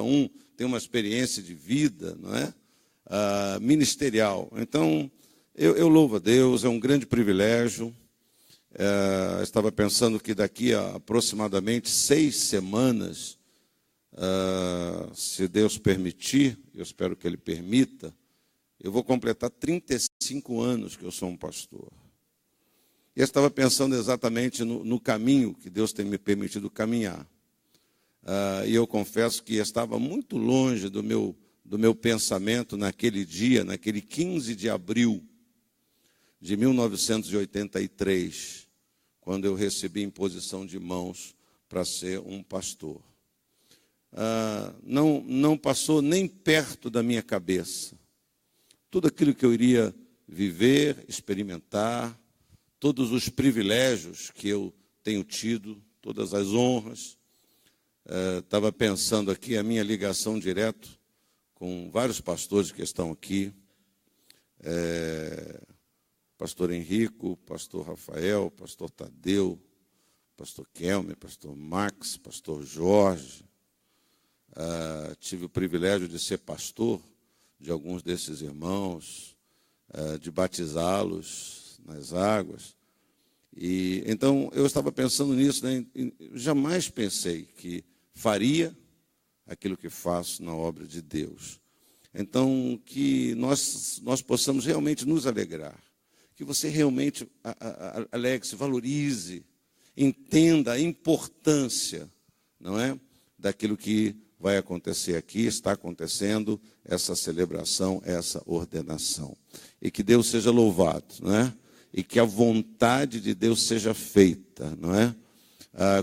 um tem uma experiência de vida, não é? Ministerial. Então, eu louvo a Deus, é um grande privilégio. Estava pensando que daqui a aproximadamente 6 semanas, se Deus permitir, eu espero que Ele permita, eu vou completar 35 anos que eu sou um pastor. E eu estava pensando exatamente no caminho que Deus tem me permitido caminhar. E eu confesso que estava muito longe do meu pensamento naquele dia, naquele 15 de abril de 1983, quando eu recebi imposição de mãos para ser um pastor. Não passou nem perto da minha cabeça. Tudo aquilo que eu iria viver, experimentar, todos os privilégios que eu tenho tido, todas as honras. Estava pensando aqui a minha ligação direta com vários pastores que estão aqui. Pastor Henrico, pastor Rafael, pastor Tadeu, pastor Kelmer, pastor Max, pastor Jorge. Tive o privilégio de ser pastor de alguns desses irmãos, de batizá-los nas águas. E então eu estava pensando nisso, né? Jamais pensei que faria aquilo que faço na obra de Deus. Então, que nós possamos realmente nos alegrar, que você realmente alegre-se, valorize, entenda a importância, não é, daquilo que vai acontecer aqui, está acontecendo, essa celebração, essa ordenação. E que Deus seja louvado, não é? E que a vontade de Deus seja feita, não é?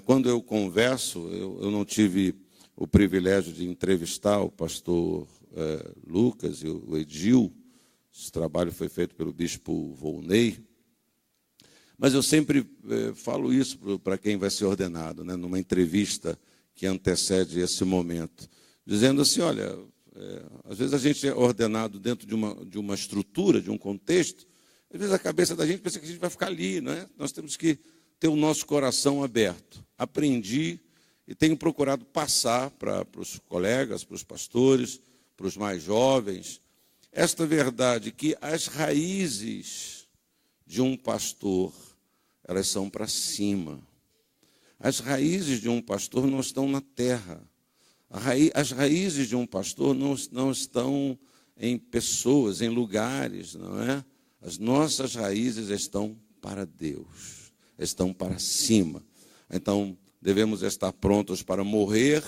Quando eu converso, eu não tive o privilégio de entrevistar o pastor Lucas e o Edil. Esse trabalho foi feito pelo bispo Volney. Mas eu sempre falo isso para quem vai ser ordenado, né, numa entrevista que antecede esse momento, dizendo assim, olha, às vezes a gente é ordenado dentro de uma estrutura, de um contexto, às vezes a cabeça da gente pensa que a gente vai ficar ali, não é? Nós temos que ter o nosso coração aberto. Aprendi e tenho procurado passar para os colegas, para os pastores, para os mais jovens, esta verdade que as raízes de um pastor, elas são para cima. As raízes de um pastor não estão na terra. As raízes de um pastor não estão em pessoas, em lugares, não é? As nossas raízes estão para Deus, estão para cima. Então, devemos estar prontos para morrer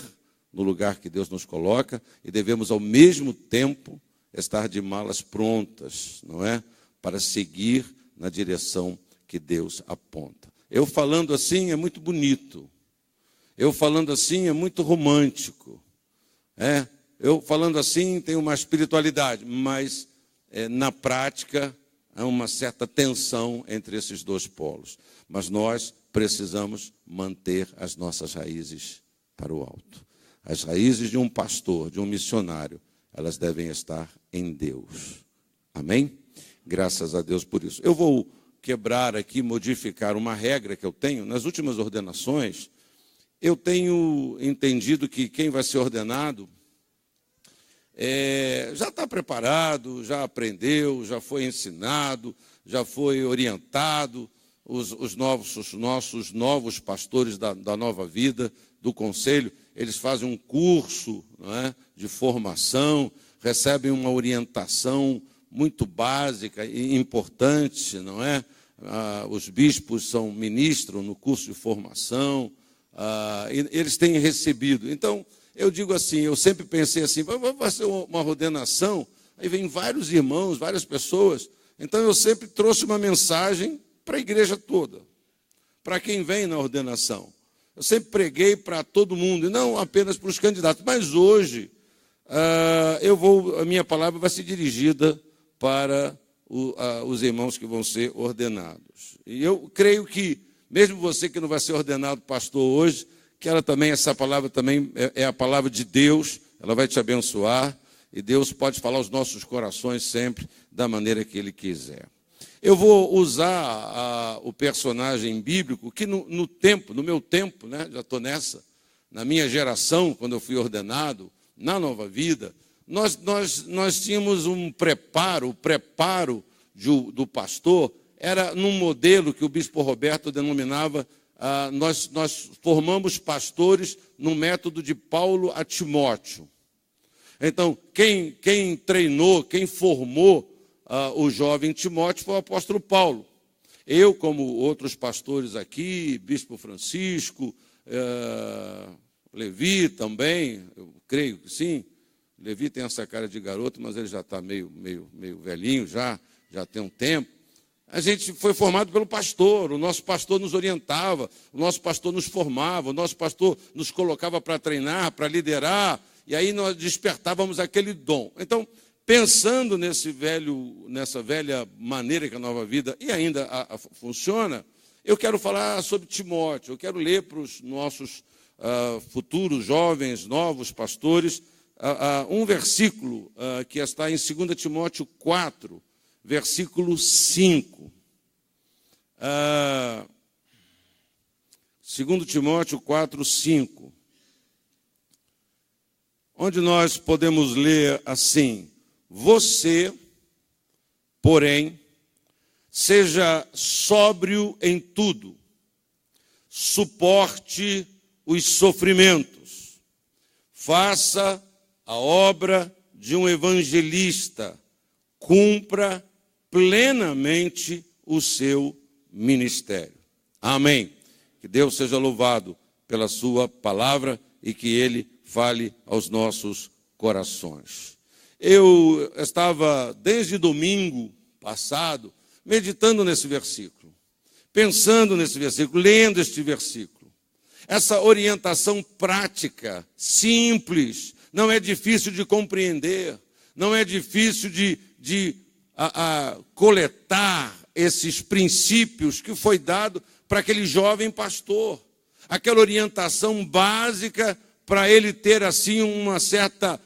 no lugar que Deus nos coloca e devemos, ao mesmo tempo, estar de malas prontas, não é? Para seguir na direção que Deus aponta. Eu falando assim é muito bonito. Eu falando assim é muito romântico. Eu falando assim tem uma espiritualidade, mas na prática há uma certa tensão entre esses dois polos. Mas nós precisamos manter as nossas raízes para o alto. As raízes de um pastor, de um missionário, elas devem estar em Deus. Amém? Graças a Deus por isso. Eu vou quebrar aqui, modificar uma regra que eu tenho. Nas últimas ordenações, eu tenho entendido que quem vai ser ordenado já está preparado, já aprendeu, já foi ensinado, já foi orientado. Os nossos novos pastores da Nova Vida, do Conselho, eles fazem um curso, não é, de formação, recebem uma orientação muito básica e importante, não é? Os bispos ministram no curso de formação, e eles têm recebido. Então, eu digo assim, eu sempre pensei assim, vai ser uma ordenação, aí vem vários irmãos, várias pessoas, então eu sempre trouxe uma mensagem para a igreja toda, para quem vem na ordenação. Eu sempre preguei para todo mundo, e não apenas para os candidatos, mas hoje a minha palavra vai ser dirigida para os irmãos que vão ser ordenados. E eu creio que, mesmo você que não vai ser ordenado pastor hoje, que essa palavra também é a palavra de Deus, ela vai te abençoar, e Deus pode falar aos nossos corações sempre da maneira que Ele quiser. Eu vou usar o personagem bíblico que no meu tempo, né, já estou nessa, na minha geração, quando eu fui ordenado, na Nova Vida, nós tínhamos um preparo, o preparo do pastor era num modelo que o bispo Roberto denominava, nós formamos pastores no método de Paulo a Timóteo. Então, quem treinou, quem formou o jovem Timóteo foi o apóstolo Paulo. Eu, como outros pastores aqui, bispo Francisco, Levi também, eu creio que sim. Levi tem essa cara de garoto, mas ele já está meio velhinho, já tem um tempo. A gente foi formado pelo pastor, o nosso pastor nos orientava, o nosso pastor nos formava, o nosso pastor nos colocava para treinar, para liderar, e aí nós despertávamos aquele dom. Então, pensando nessa velha maneira que a Nova Vida e ainda funciona, eu quero falar sobre Timóteo, eu quero ler para os nossos futuros jovens, novos pastores, um versículo que está em 2 Timóteo 4, versículo 5. 2 Timóteo 4, 5. Onde nós podemos ler assim: você, porém, seja sóbrio em tudo, suporte os sofrimentos, faça a obra de um evangelista, cumpra plenamente o seu ministério. Amém. Que Deus seja louvado pela sua palavra e que Ele fale aos nossos corações. Eu estava, desde domingo passado, meditando nesse versículo, pensando nesse versículo, lendo este versículo. Essa orientação prática, simples, não é difícil de compreender, não é difícil de coletar esses princípios que foi dado para aquele jovem pastor. Aquela orientação básica para ele ter assim uma certa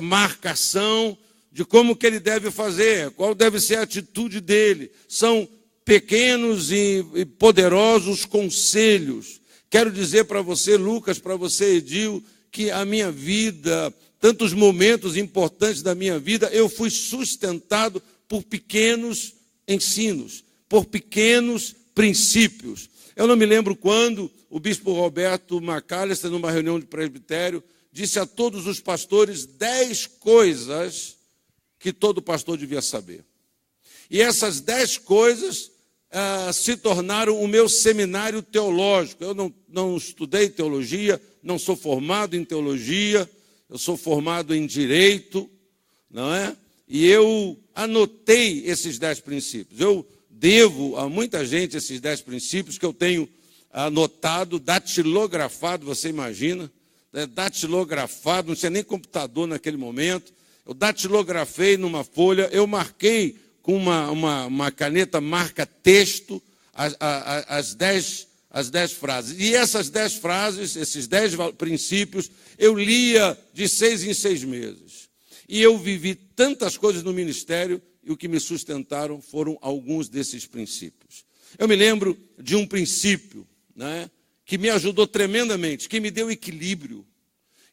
marcação de como que ele deve fazer, qual deve ser a atitude dele. São pequenos e poderosos conselhos. Quero dizer para você, Lucas, para você, Edil, que a minha vida, tantos momentos importantes da minha vida, eu fui sustentado por pequenos ensinos, por pequenos princípios. Eu não me lembro quando o bispo Roberto Macalester, numa reunião de presbitério, disse a todos os pastores 10 coisas que todo pastor devia saber. E essas 10 coisas se tornaram o meu seminário teológico. Eu não estudei teologia, não sou formado em teologia, eu sou formado em direito, não é? E eu anotei esses 10 princípios. Eu devo a muita gente esses 10 princípios que eu tenho anotado, datilografado, você imagina, né? Datilografado, não tinha nem computador naquele momento. Eu datilografei numa folha, eu marquei com uma caneta marca-texto as 10 frases. E essas 10 frases, esses 10 princípios, eu lia de 6 em 6 meses. E eu vivi tantas coisas no ministério, e o que me sustentaram foram alguns desses princípios. Eu me lembro de um princípio, né, que me ajudou tremendamente, que me deu equilíbrio,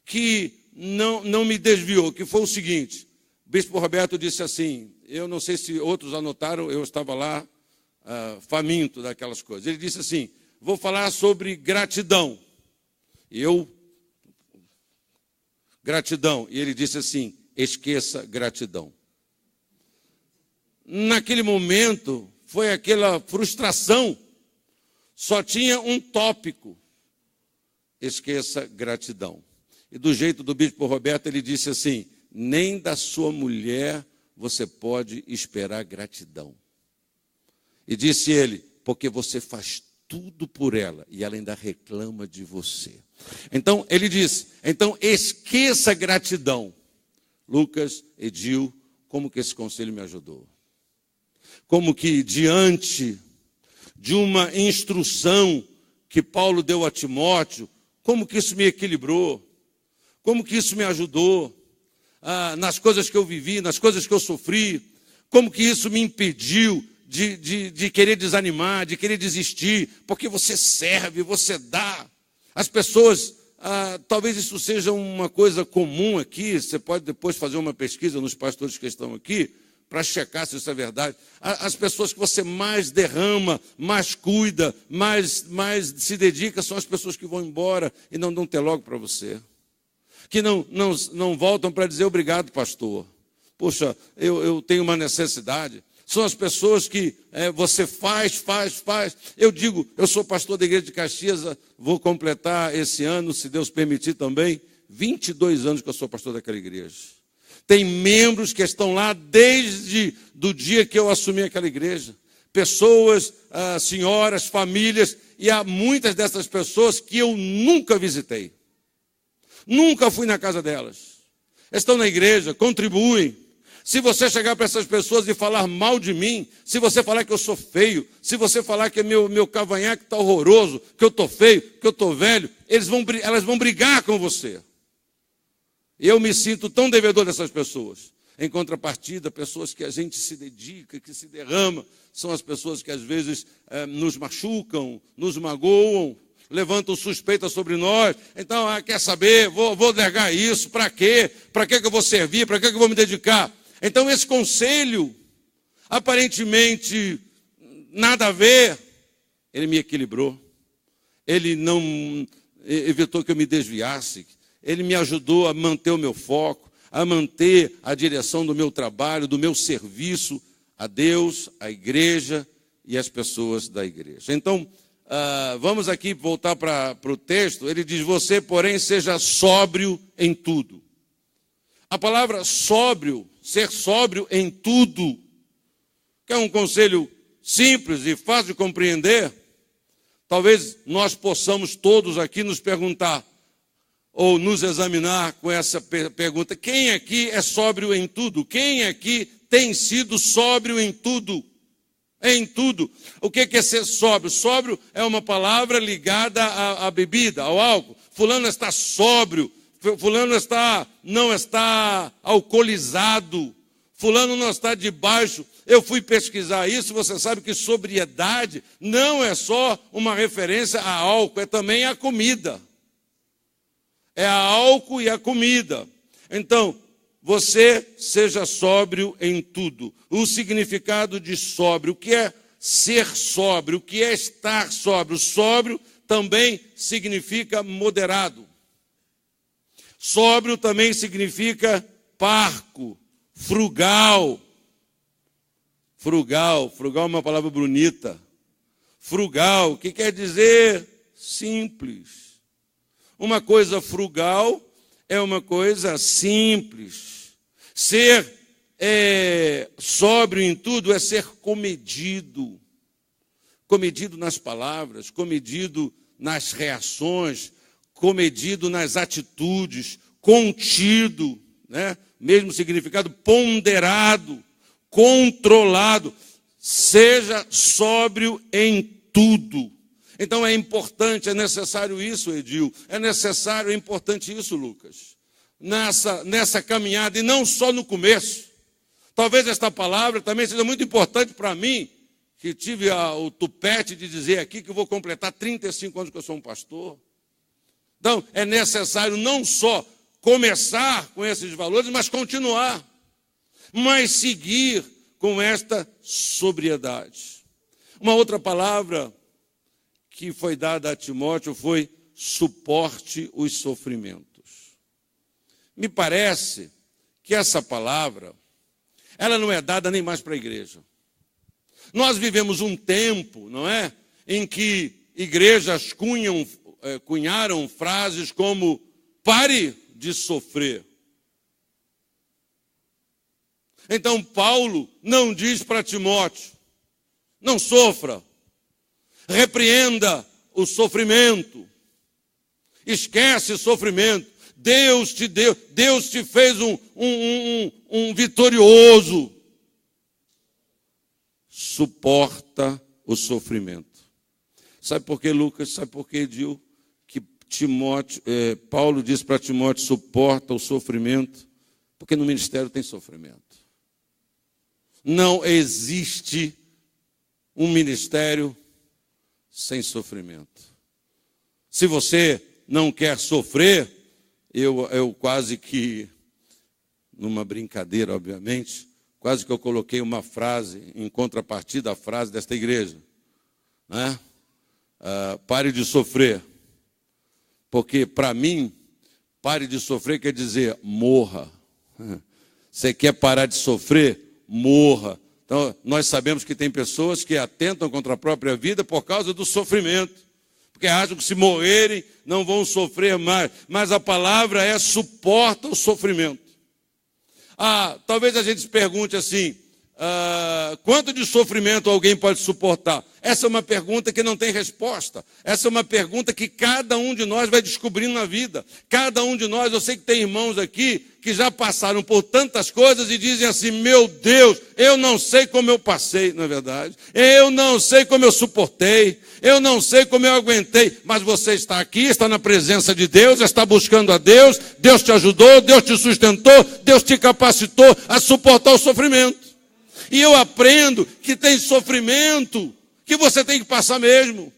que não me desviou, que foi o seguinte: o bispo Roberto disse assim, eu não sei se outros anotaram, eu estava lá faminto daquelas coisas. Ele disse assim: vou falar sobre gratidão. E gratidão. E ele disse assim: esqueça gratidão. Naquele momento, foi aquela frustração. Só tinha um tópico: esqueça gratidão. E do jeito do bispo Roberto, ele disse assim: nem da sua mulher você pode esperar gratidão. E disse ele: porque você faz tudo por ela e ela ainda reclama de você. Então, ele disse: então esqueça gratidão. Lucas, Edil, como que esse conselho me ajudou? Como que diante de uma instrução que Paulo deu a Timóteo, como que isso me equilibrou? Como que isso me ajudou? Nas coisas que eu vivi, nas coisas que eu sofri, como que isso me impediu de querer desanimar, de querer desistir, porque você serve, você dá. As pessoas talvez isso seja uma coisa comum aqui, você pode depois fazer uma pesquisa nos pastores que estão aqui, para checar se isso é verdade. As pessoas que você mais derrama, mais cuida, mais se dedica, são as pessoas que vão embora e não dão logo para você. Que não voltam para dizer obrigado, pastor. Poxa, eu tenho uma necessidade. São as pessoas que você faz. Eu digo, eu sou pastor da igreja de Caxias, vou completar esse ano, se Deus permitir também, 22 anos que eu sou pastor daquela igreja. Tem membros que estão lá desde o dia que eu assumi aquela igreja. Pessoas, senhoras, famílias, e há muitas dessas pessoas que eu nunca visitei. Nunca fui na casa delas. Estão na igreja, contribuem. Se você chegar para essas pessoas e falar mal de mim, se você falar que eu sou feio, se você falar que meu cavanhaque está horroroso, que eu estou feio, que eu estou velho, elas vão brigar com você. Eu me sinto tão devedor dessas pessoas. Em contrapartida, pessoas que a gente se dedica, que se derrama, são as pessoas que às vezes nos machucam, nos magoam, levantam suspeita sobre nós. Então, quer saber, vou negar isso, para quê? Para que eu vou servir? Para que eu vou me dedicar? Então, esse conselho, aparentemente nada a ver, ele me equilibrou. Ele não evitou que eu me desviasse. Ele me ajudou a manter o meu foco, a manter a direção do meu trabalho, do meu serviço a Deus, à igreja e às pessoas da igreja. Então, vamos aqui voltar para o texto. Ele diz, você, porém, seja sóbrio em tudo. A palavra sóbrio, ser sóbrio em tudo, que é um conselho simples e fácil de compreender. Talvez nós possamos todos aqui nos perguntar, ou nos examinar com essa pergunta: quem aqui é sóbrio em tudo? Quem aqui tem sido sóbrio em tudo? Em tudo. O que é ser sóbrio? Sóbrio é uma palavra ligada à bebida, ao álcool. Fulano está sóbrio, fulano não está alcoolizado, fulano não está debaixo. Eu fui pesquisar isso, você sabe que sobriedade não é só uma referência a álcool, é também a comida. É a álcool e a comida. Então, você seja sóbrio em tudo. O significado de sóbrio, o que é ser sóbrio, o que é estar sóbrio? Sóbrio também significa moderado. Sóbrio também significa parco, frugal. Frugal é uma palavra bonita. Frugal, o que quer dizer? Simples. Uma coisa frugal é uma coisa simples. Ser sóbrio em tudo é ser comedido. Comedido nas palavras, comedido nas reações, comedido nas atitudes, contido, né? Mesmo significado, ponderado, controlado. Seja sóbrio em tudo. Então é importante, é necessário isso, Edil, é importante isso, Lucas, nessa caminhada, e não só no começo. Talvez esta palavra também seja muito importante para mim, que tive o tupete de dizer aqui que eu vou completar 35 anos que eu sou um pastor. Então é necessário não só começar com esses valores, mas continuar, mas seguir com esta sobriedade. Uma outra palavra que foi dada a Timóteo foi suporte os sofrimentos. Me parece que essa palavra, ela não é dada nem mais para a igreja. Nós vivemos um tempo, não é, em que igrejas cunharam frases como pare de sofrer. Então Paulo não diz para Timóteo, não sofra. Repreenda o sofrimento. Esquece o sofrimento. Deus te fez um vitorioso. Suporta o sofrimento. Sabe por que, Lucas? Sabe por que, Edil? Que Paulo diz para Timóteo, suporta o sofrimento, porque no ministério tem sofrimento. Não existe um ministério sem sofrimento. Se você não quer sofrer, eu quase que, numa brincadeira, obviamente, quase que eu coloquei uma frase em contrapartida à frase desta igreja, né? Pare de sofrer. Porque, para mim, pare de sofrer quer dizer morra. Você quer parar de sofrer? Morra. Então, nós sabemos que tem pessoas que atentam contra a própria vida por causa do sofrimento. Porque acham que se morrerem não vão sofrer mais. Mas a palavra é suporta o sofrimento. Talvez a gente se pergunte assim, quanto de sofrimento alguém pode suportar? Essa é uma pergunta que não tem resposta. Essa é uma pergunta que cada um de nós vai descobrindo na vida. Cada um de nós, eu sei que tem irmãos aqui que já passaram por tantas coisas e dizem assim, meu Deus, eu não sei como eu passei, não é verdade? Eu não sei como eu suportei, eu não sei como eu aguentei, mas você está aqui, está na presença de Deus, está buscando a Deus, Deus te ajudou, Deus te sustentou, Deus te capacitou a suportar o sofrimento. E eu aprendo que tem sofrimento que você tem que passar mesmo.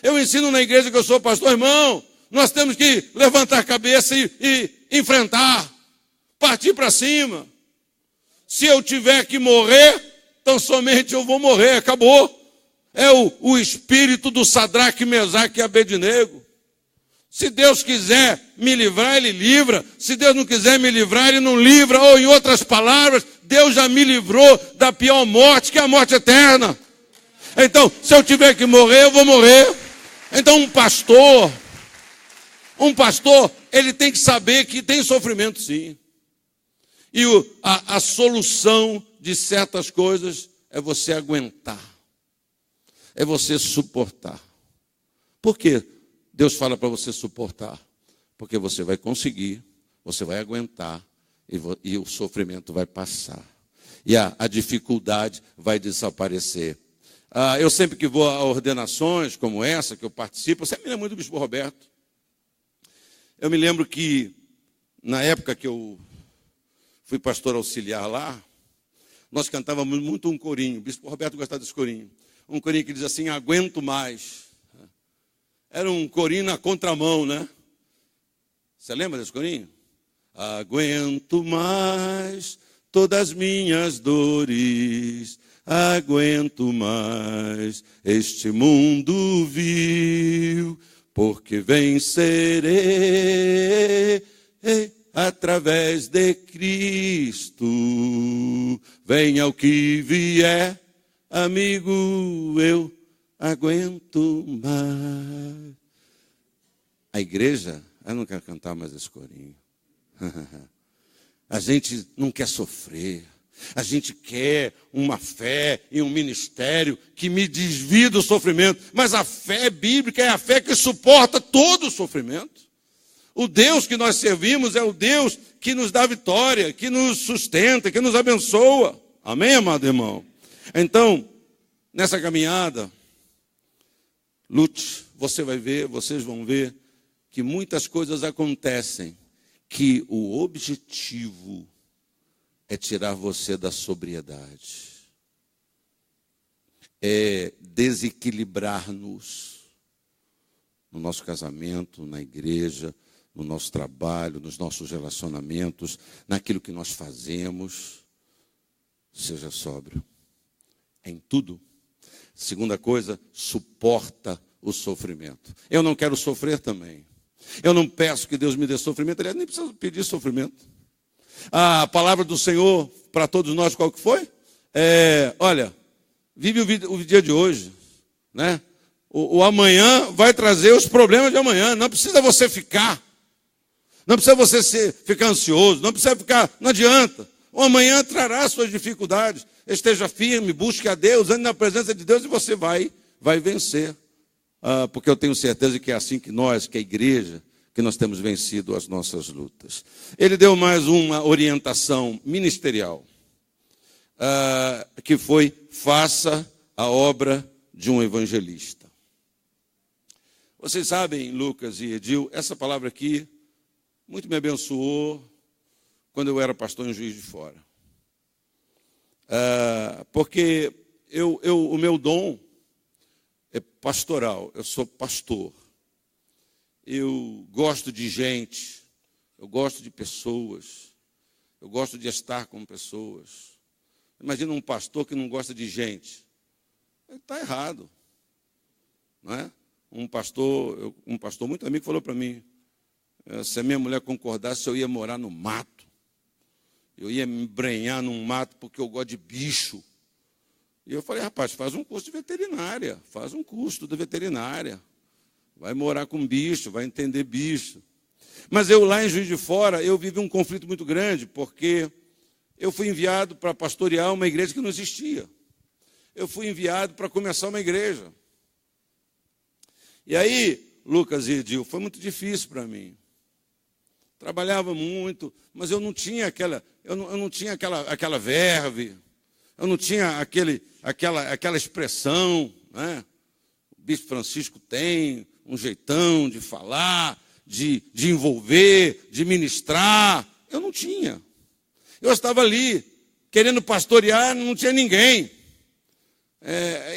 Eu ensino na igreja que eu sou pastor, irmão, nós temos que levantar a cabeça e enfrentar, partir para cima. Se eu tiver que morrer, então somente eu vou morrer, acabou. É o espírito do Sadraque, Mesaque e Abednego. Se Deus quiser me livrar, Ele livra. Se Deus não quiser me livrar, Ele não livra. Ou, em outras palavras, Deus já me livrou da pior morte, que é a morte eterna. Então, se eu tiver que morrer, eu vou morrer. Então, um pastor, ele tem que saber que tem sofrimento, sim. E a solução de certas coisas é você aguentar. É você suportar. Por quê? Deus fala para você suportar, porque você vai conseguir, você vai aguentar e o sofrimento vai passar. E a dificuldade vai desaparecer. Eu sempre que vou a ordenações como essa, que eu participo, eu sempre me lembro muito do Bispo Roberto. Eu me lembro que, na época que eu fui pastor auxiliar lá, nós cantávamos muito um corinho. O Bispo Roberto gostava desse corinho. Um corinho que diz assim, aguento mais. Era um corinho na contramão, né? Você lembra desse corinho? Aguento mais todas minhas dores, aguento mais este mundo vil, porque vencerei através de Cristo. Venha o que vier, amigo, eu aguento mais. A igreja, eu não quero cantar mais esse corinho. A gente não quer sofrer. A gente quer uma fé e um ministério que me desvie do sofrimento. Mas a fé bíblica é a fé que suporta todo o sofrimento. O Deus que nós servimos é o Deus que nos dá vitória, que nos sustenta, que nos abençoa. Amém, amado irmão? Então, nessa caminhada, lute, você vai ver, vocês vão ver que muitas coisas acontecem, que o objetivo é tirar você da sobriedade, é desequilibrar-nos no nosso casamento, na igreja, no nosso trabalho, nos nossos relacionamentos, naquilo que nós fazemos. Seja sóbrio em tudo. Segunda coisa, suporta o sofrimento. Eu não quero sofrer também. Eu não peço que Deus me dê sofrimento, aliás, nem preciso pedir sofrimento. A palavra do Senhor para todos nós, qual que foi? Olha, vive o dia de hoje, né? O amanhã vai trazer os problemas de amanhã. Não precisa você ficar. Não precisa você ficar ansioso. Não precisa ficar, não adianta. O amanhã trará suas dificuldades. Esteja firme, busque a Deus, ande na presença de Deus e você vai vencer. Porque eu tenho certeza que é assim que nós, que a igreja, que nós temos vencido as nossas lutas. Ele deu mais uma orientação ministerial, que foi, faça a obra de um evangelista. Vocês sabem, Lucas e Edil, essa palavra aqui muito me abençoou quando eu era pastor em Juiz de Fora. Porque o meu dom é pastoral, eu sou pastor. eu gosto de gente, eu gosto de pessoas, eu gosto de estar com pessoas. Imagina um pastor que não gosta de gente. Ele está errado. Não é? Um pastor muito amigo falou para mim, se a minha mulher concordasse, eu ia morar no mato. Eu ia me embrenhar num mato porque eu gosto de bicho. E eu falei, rapaz, faz um curso de veterinária, faz um curso de veterinária. Vai morar com bicho, vai entender bicho. Mas eu lá em Juiz de Fora, eu vivi um conflito muito grande, porque eu fui enviado para pastorear uma igreja que não existia. Eu fui enviado para começar uma igreja. E aí, Lucas e Edil, foi muito difícil para mim. Trabalhava muito, mas eu não tinha aquela verve, eu não tinha aquela expressão, né? O bispo Francisco tem um jeitão de falar, de envolver, de ministrar. Eu não tinha. Eu estava ali, querendo pastorear, não tinha ninguém.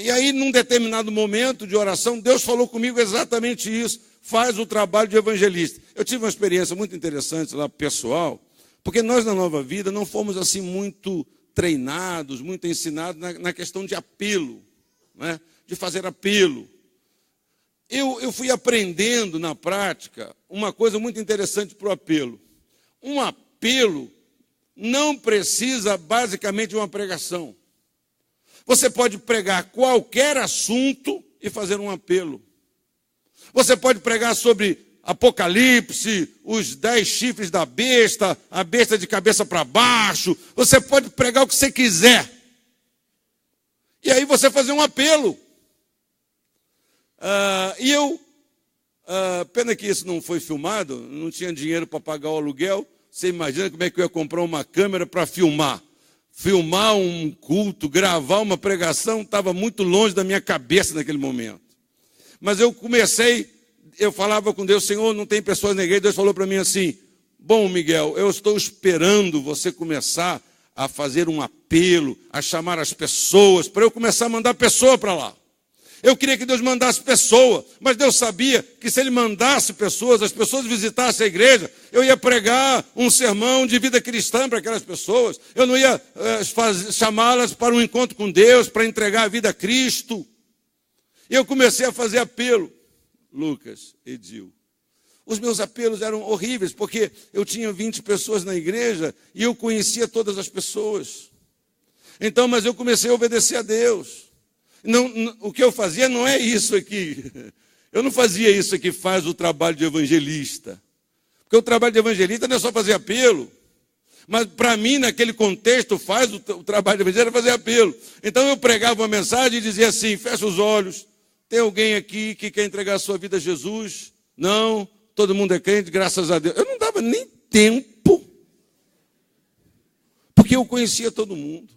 E aí, num determinado momento de oração, Deus falou comigo exatamente isso. Faz o trabalho de evangelista. Eu tive uma experiência muito interessante lá, pessoal, porque nós, na Nova Vida, não fomos assim muito treinados, muito ensinados na questão de apelo, né? De fazer apelo. Eu fui aprendendo na prática uma coisa muito interessante para o apelo. Um apelo não precisa basicamente de uma pregação. Você pode pregar qualquer assunto e fazer um apelo. Você pode pregar sobre Apocalipse, os 10 chifres da besta, a besta de cabeça para baixo. Você pode pregar o que você quiser. E aí você fazer um apelo. Pena que isso não foi filmado, não tinha dinheiro para pagar o aluguel. Você imagina como é que eu ia comprar uma câmera para filmar? Filmar um culto, gravar uma pregação, estava muito longe da minha cabeça naquele momento. Mas eu falava com Deus, Senhor, não tem pessoas na igreja. Deus falou para mim assim, bom, Miguel, eu estou esperando você começar a fazer um apelo, a chamar as pessoas, para eu começar a mandar pessoa para lá. Eu queria que Deus mandasse pessoa, mas Deus sabia que se Ele mandasse pessoas, as pessoas visitassem a igreja, eu ia pregar um sermão de vida cristã para aquelas pessoas. Eu não ia chamá-las para um encontro com Deus, para entregar a vida a Cristo. E eu comecei a fazer apelo. Lucas, Edil. Os meus apelos eram horríveis, porque eu tinha 20 pessoas na igreja e eu conhecia todas as pessoas. Então, mas eu comecei a obedecer a Deus. O que eu fazia não é isso aqui. Eu não fazia isso aqui, faz o trabalho de evangelista. Porque o trabalho de evangelista não é só fazer apelo. Mas para mim, naquele contexto, faz o trabalho de evangelista é fazer apelo. Então eu pregava uma mensagem e dizia assim, fecha os olhos. Tem alguém aqui que quer entregar a sua vida a Jesus? Não, todo mundo é crente, graças a Deus. Eu não dava nem tempo. Porque eu conhecia todo mundo.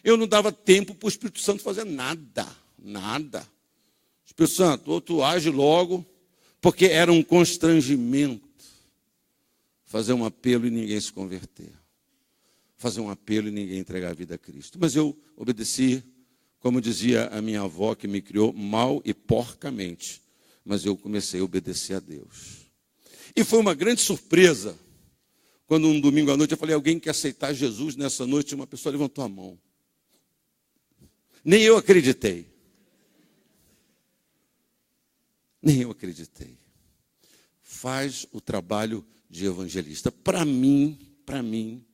Eu não dava tempo para o Espírito Santo fazer nada. Espírito Santo, tu age logo, porque era um constrangimento fazer um apelo e ninguém se converter. Fazer um apelo e ninguém entregar a vida a Cristo. Mas eu obedeci, como dizia a minha avó, que me criou mal e porcamente. Mas eu comecei a obedecer a Deus. E foi uma grande surpresa, quando um domingo à noite eu falei, alguém quer aceitar Jesus nessa noite? Uma pessoa levantou a mão. Nem eu acreditei. Faz o trabalho de evangelista. Para mim,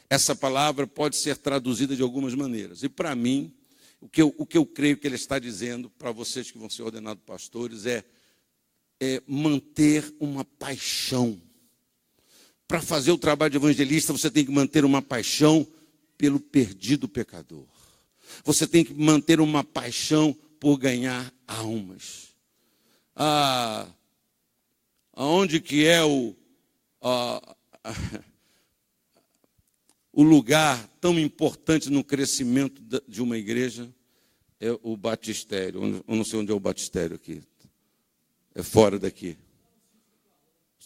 essa palavra pode ser traduzida de algumas maneiras. E para mim, o que eu creio que ele está dizendo para vocês que vão ser ordenados pastores é manter uma paixão. Para fazer o trabalho de evangelista, você tem que manter uma paixão pelo perdido pecador. Você tem que manter uma paixão por ganhar almas. Aonde que é o lugar tão importante no crescimento de uma igreja? É o batistério. Eu não sei onde é o batistério aqui. É fora daqui.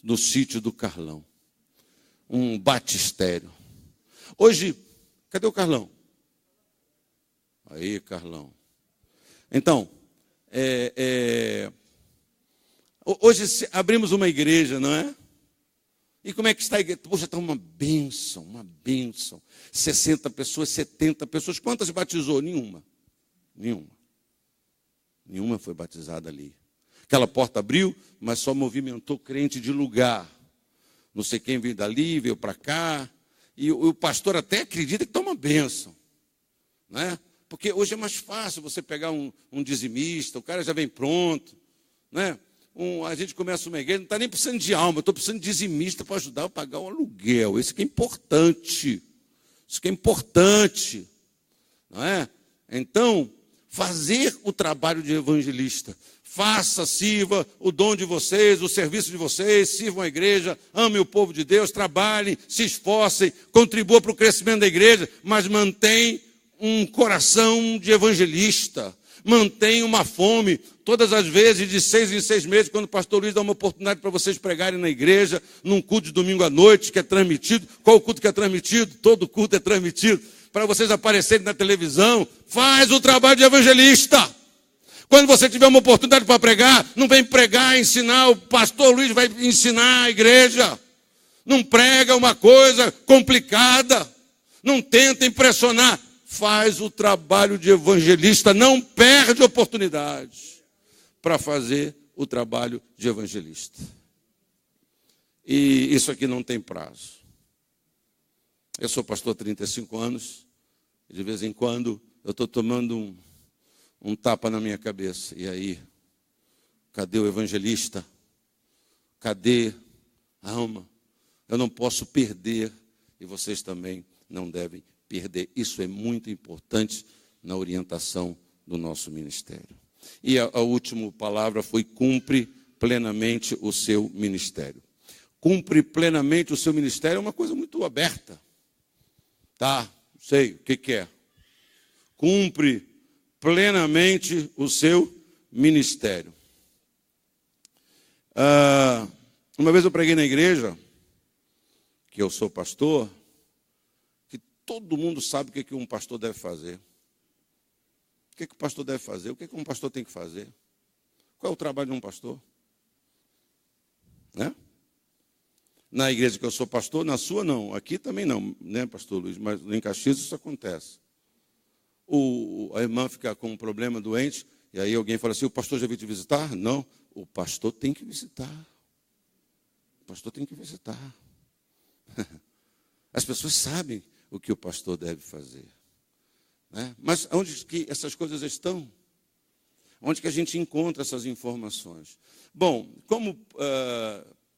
No sítio do Carlão. Um batistério. Hoje, cadê o Carlão? Aí, Carlão. Então, Hoje abrimos uma igreja, não é? E como é que está a igreja? Poxa, está uma bênção, uma bênção. 60 pessoas, 70 pessoas. Quantas batizou? Nenhuma. Nenhuma foi batizada ali. Aquela porta abriu, mas só movimentou crente de lugar. Não sei quem veio dali, veio para cá. E o pastor até acredita que está uma bênção. Não é? Porque hoje é mais fácil você pegar um dizimista, o cara já vem pronto. Não é? A gente começa uma igreja, não está nem precisando de alma, estou precisando de dizimista para ajudar a pagar o aluguel. Isso que é importante. Isso que é importante. Não é? Então, fazer o trabalho de evangelista. Faça, sirva o dom de vocês, o serviço de vocês, sirvam a igreja, amem o povo de Deus, trabalhem, se esforcem, contribuam para o crescimento da igreja, mas mantenham um coração de evangelista. Mantém uma fome, todas as vezes, de 6 em 6 meses, quando o pastor Luiz dá uma oportunidade para vocês pregarem na igreja, num culto de domingo à noite, que é transmitido. Qual o culto que é transmitido? Todo culto é transmitido. Para vocês aparecerem na televisão, faz o trabalho de evangelista. Quando você tiver uma oportunidade para pregar, não vem pregar, ensinar, o pastor Luiz vai ensinar a igreja. Não prega uma coisa complicada, não tenta impressionar. Faz o trabalho de evangelista, não perde oportunidade para fazer o trabalho de evangelista. E isso aqui não tem prazo. Eu sou pastor há 35 anos, e de vez em quando eu estou tomando um tapa na minha cabeça. E aí, cadê o evangelista? Cadê a alma? Eu não posso perder, e vocês também não devem perder. Isso é muito importante na orientação do nosso ministério. E a última palavra foi: cumpre plenamente o seu ministério. Cumpre plenamente o seu ministério é uma coisa muito aberta. Tá, sei, o que é? Cumpre plenamente o seu ministério. Uma vez eu preguei na igreja, que eu sou pastor, que todo mundo sabe o que um pastor deve fazer. O que o pastor deve fazer? O que um pastor tem que fazer? Qual é o trabalho de um pastor? Né? Na igreja que eu sou pastor, na sua não, aqui também não, né, pastor Luiz? Mas em Caxias isso acontece. A irmã fica com um problema doente, e aí alguém fala assim: o pastor já veio te visitar? Não, o pastor tem que visitar. O pastor tem que visitar. As pessoas sabem o que o pastor deve fazer. Né? Mas onde que essas coisas estão? Onde que a gente encontra essas informações? Bom, como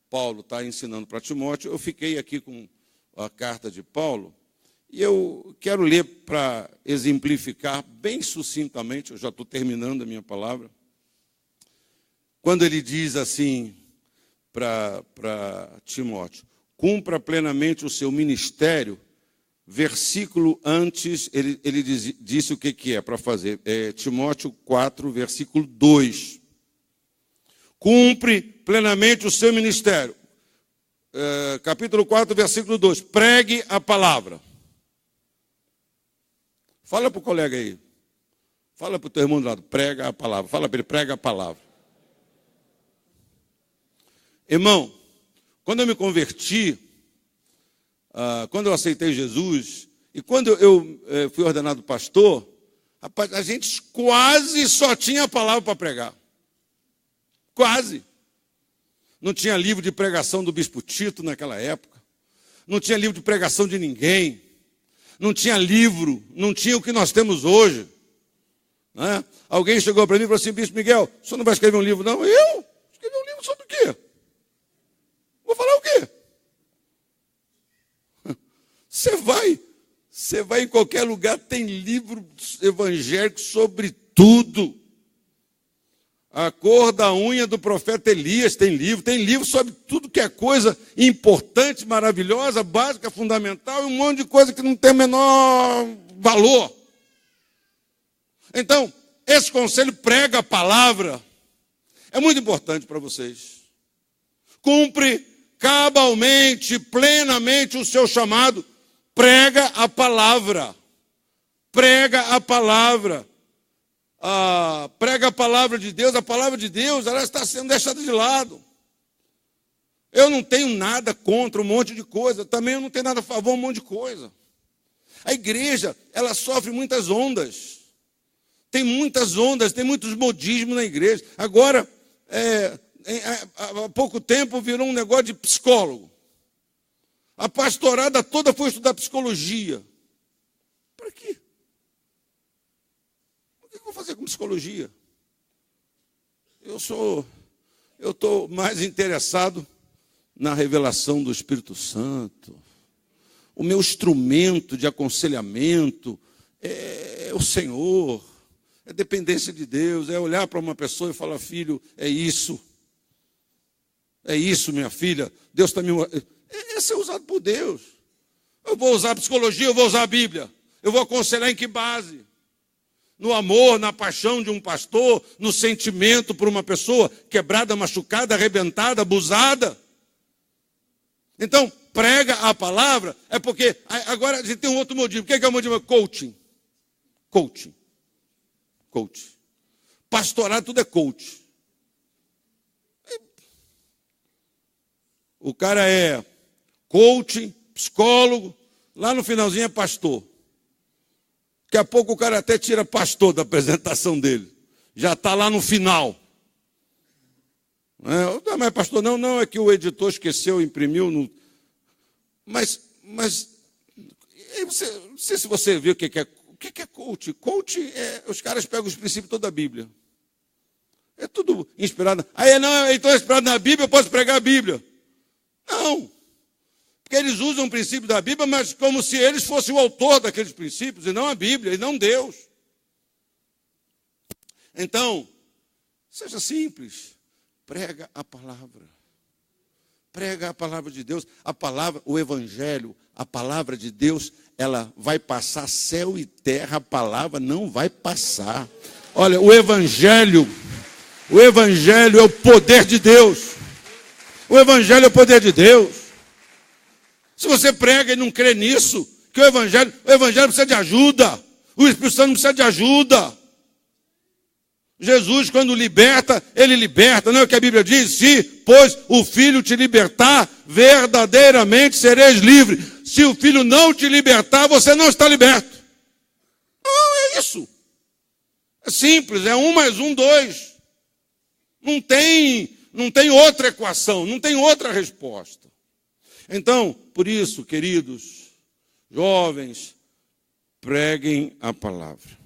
Paulo está ensinando para Timóteo, eu fiquei aqui com a carta de Paulo, e eu quero ler para exemplificar bem sucintamente, eu já estou terminando a minha palavra, quando ele diz assim para Timóteo: cumpra plenamente o seu ministério. Versículo antes, ele disse o que é para fazer. Timóteo 4, versículo 2. Cumpre plenamente o seu ministério. Capítulo 4, versículo 2. Pregue a palavra. Fala para o colega aí. Fala para o teu irmão do lado. Prega a palavra. Fala para ele, prega a palavra. Irmão, quando eu me converti, quando eu aceitei Jesus, e quando eu fui ordenado pastor, rapaz, a gente quase só tinha a palavra para pregar. Quase. Não tinha livro de pregação do Bispo Tito naquela época. Não tinha livro de pregação de ninguém. Não tinha livro, não tinha o que nós temos hoje. Né? Alguém chegou para mim e falou assim: Bispo Miguel, o senhor não vai escrever um livro? Não, eu? Escrever um livro sobre o quê? Vou falar o quê? Você vai em qualquer lugar, tem livro evangélico sobre tudo. A cor da unha do profeta Elias tem livro sobre tudo que é coisa importante, maravilhosa, básica, fundamental, e um monte de coisa que não tem o menor valor. Então, esse conselho, prega a palavra, é muito importante para vocês. Cumpre cabalmente, plenamente o seu chamado. Prega a palavra. Prega a palavra. prega a palavra de Deus ela está sendo deixada de lado. Eu não tenho nada contra um monte de coisa, também eu não tenho nada a favor de um monte de coisa. A igreja, ela sofre muitas ondas. Tem muitas ondas, tem muitos modismos na igreja. Agora, há pouco tempo virou um negócio de psicólogo. A pastorada toda foi estudar psicologia. Para quê? O que eu vou fazer com psicologia? Eu estou mais interessado na revelação do Espírito Santo. O meu instrumento de aconselhamento é o Senhor, é dependência de Deus, é olhar para uma pessoa e falar: filho, é isso, minha filha, Deus está me... Esse é usado por Deus. Eu vou usar a psicologia, eu vou usar a Bíblia. Eu vou aconselhar em que base? No amor, na paixão de um pastor, no sentimento por uma pessoa quebrada, machucada, arrebentada, abusada. Então, prega a palavra, é porque... Agora a gente tem um outro motivo. O que é o motivo? Coaching. Pastorado, tudo é coach. O cara é coach, psicólogo, lá no finalzinho é pastor. Daqui a pouco o cara até tira pastor da apresentação dele. Já está lá no final. Não, mas pastor, não, é que o editor esqueceu, imprimiu. No... Mas não sei se você viu o que é coach. Coach os caras pegam os princípios toda a Bíblia. É tudo inspirado. Então é inspirado na Bíblia, eu posso pregar a Bíblia. Não. Porque eles usam o princípio da Bíblia, mas como se eles fossem o autor daqueles princípios, e não a Bíblia, e não Deus. Então, seja simples. Prega a palavra. Prega a palavra de Deus. A palavra, o Evangelho, a palavra de Deus, ela vai passar céu e terra, a palavra não vai passar. Olha, o Evangelho é o poder de Deus. O Evangelho é o poder de Deus. Se você prega e não crê nisso, que o Evangelho precisa de ajuda. O Espírito Santo precisa de ajuda. Jesus, quando liberta, ele liberta. Não é o que a Bíblia diz? Se, pois, o Filho te libertar, verdadeiramente sereis livre. Se o Filho não te libertar, você não está liberto. Não, é isso. É simples, é 1 mais 1, 2. Não tem outra equação, não tem outra resposta. Então, por isso, queridos, jovens, preguem a palavra.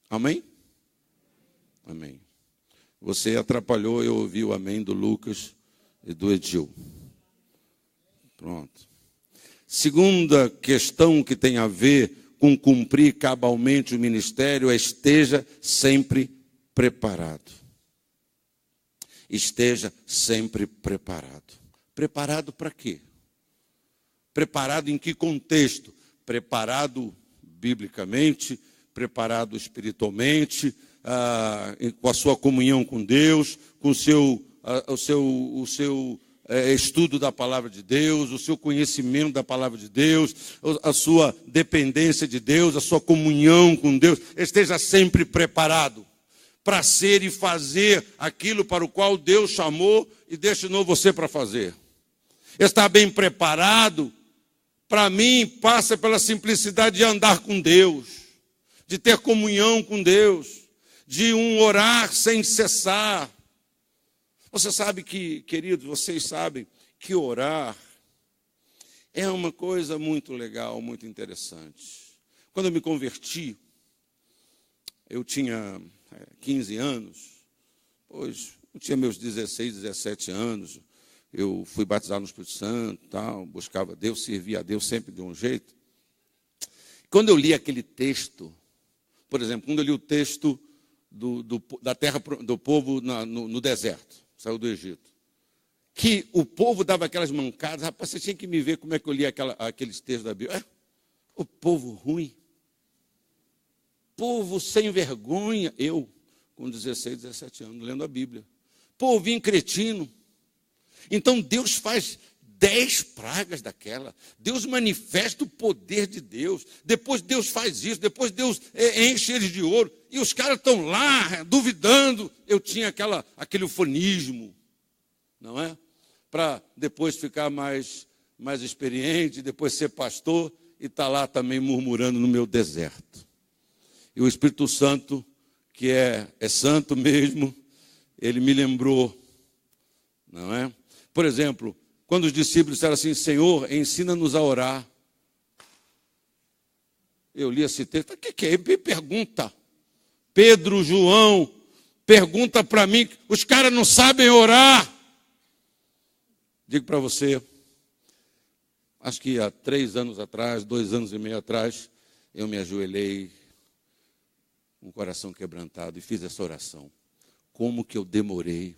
Amém? Amém. Você atrapalhou, eu ouvi o amém do Lucas e do Edil. Pronto. Segunda questão que tem a ver com cumprir cabalmente o ministério é: esteja sempre preparado. Esteja sempre preparado. Preparado para quê? Preparado em que contexto? Preparado biblicamente, preparado espiritualmente, com a sua comunhão com Deus, com o seu estudo da palavra de Deus, o seu conhecimento da palavra de Deus, a sua dependência de Deus, a sua comunhão com Deus. Esteja sempre preparado para ser e fazer aquilo para o qual Deus chamou e destinou você para fazer. Estar bem preparado, para mim, passa pela simplicidade de andar com Deus, de ter comunhão com Deus, de orar sem cessar. Você sabe que, queridos, vocês sabem que orar é uma coisa muito legal, muito interessante. Quando eu me converti, eu tinha 15 anos, pois eu tinha meus 16, 17 anos, eu fui batizado no Espírito Santo, tal, buscava Deus, servia a Deus sempre de um jeito. Quando eu li aquele texto, por exemplo, quando eu li o texto da terra do povo no deserto, saiu do Egito, que o povo dava aquelas mancadas, rapaz, você tinha que me ver como é que eu li aqueles textos da Bíblia. O povo ruim, povo sem vergonha, eu, com 16, 17 anos, lendo a Bíblia, povinho cretino. Então Deus faz 10 pragas daquela. Deus manifesta o poder de Deus. Depois Deus faz isso. Depois Deus enche eles de ouro. E os caras estão lá duvidando. Eu tinha aquele ufonismo, não é? Para depois ficar mais experiente, depois ser pastor e estar lá também murmurando no meu deserto. E o Espírito Santo, que é santo mesmo, ele me lembrou, não é? Por exemplo, quando os discípulos disseram assim, Senhor, ensina-nos a orar. Eu li esse texto, o que é? Me pergunta. Pedro, João, pergunta para mim, os caras não sabem orar. Digo para você, acho que há 3 anos atrás, 2 anos e meio atrás, eu me ajoelhei com o coração quebrantado e fiz essa oração. Como que eu demorei?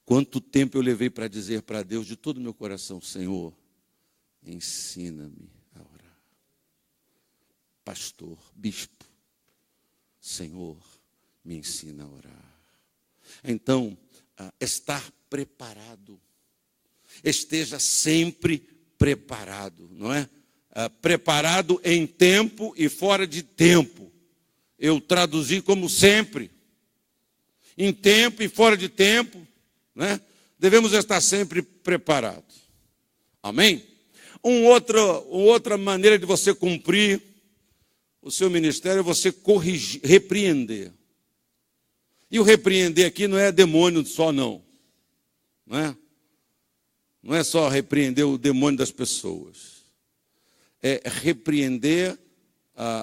Quanto tempo eu levei para dizer para Deus de todo o meu coração, Senhor, ensina-me a orar. Pastor, bispo, Senhor, me ensina a orar. Então, estar preparado. Esteja sempre preparado, não é? Preparado em tempo e fora de tempo. Eu traduzi como sempre. Em tempo e fora de tempo, né? Devemos estar sempre preparados. Amém? Outra maneira de você cumprir o seu ministério é você corrigir, repreender. E o repreender aqui não é demônio só, não. Não é? Não é só repreender o demônio das pessoas. É repreender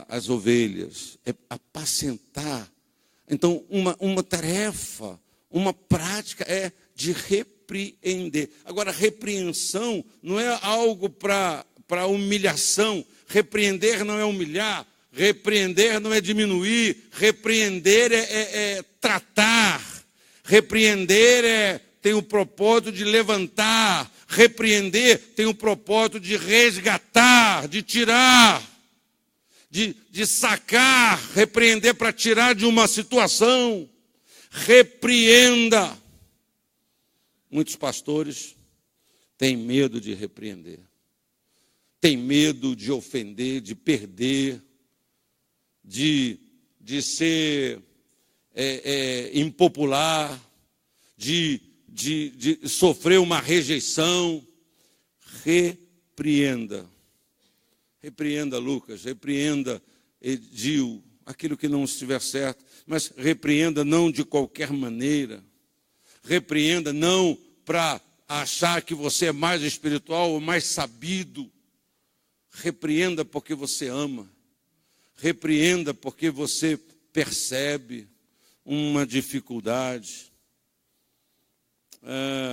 as ovelhas. É apacentar. Então, uma tarefa, uma prática é de repreender. Agora, repreensão não é algo para humilhação. Repreender não é humilhar. Repreender não é diminuir. Repreender é tratar. Repreender tem o propósito de levantar. Repreender tem o propósito de resgatar, de tirar, de sacar. Repreender para tirar de uma situação. Repreenda. Muitos pastores têm medo de repreender. Têm medo de ofender, de perder, de ser impopular, de sofrer uma rejeição. Repreenda. Repreenda, Lucas, repreenda, Edil, aquilo que não estiver certo, mas repreenda não de qualquer maneira. Repreenda não para achar que você é mais espiritual ou mais sabido. Repreenda porque você ama. Repreenda porque você percebe uma dificuldade.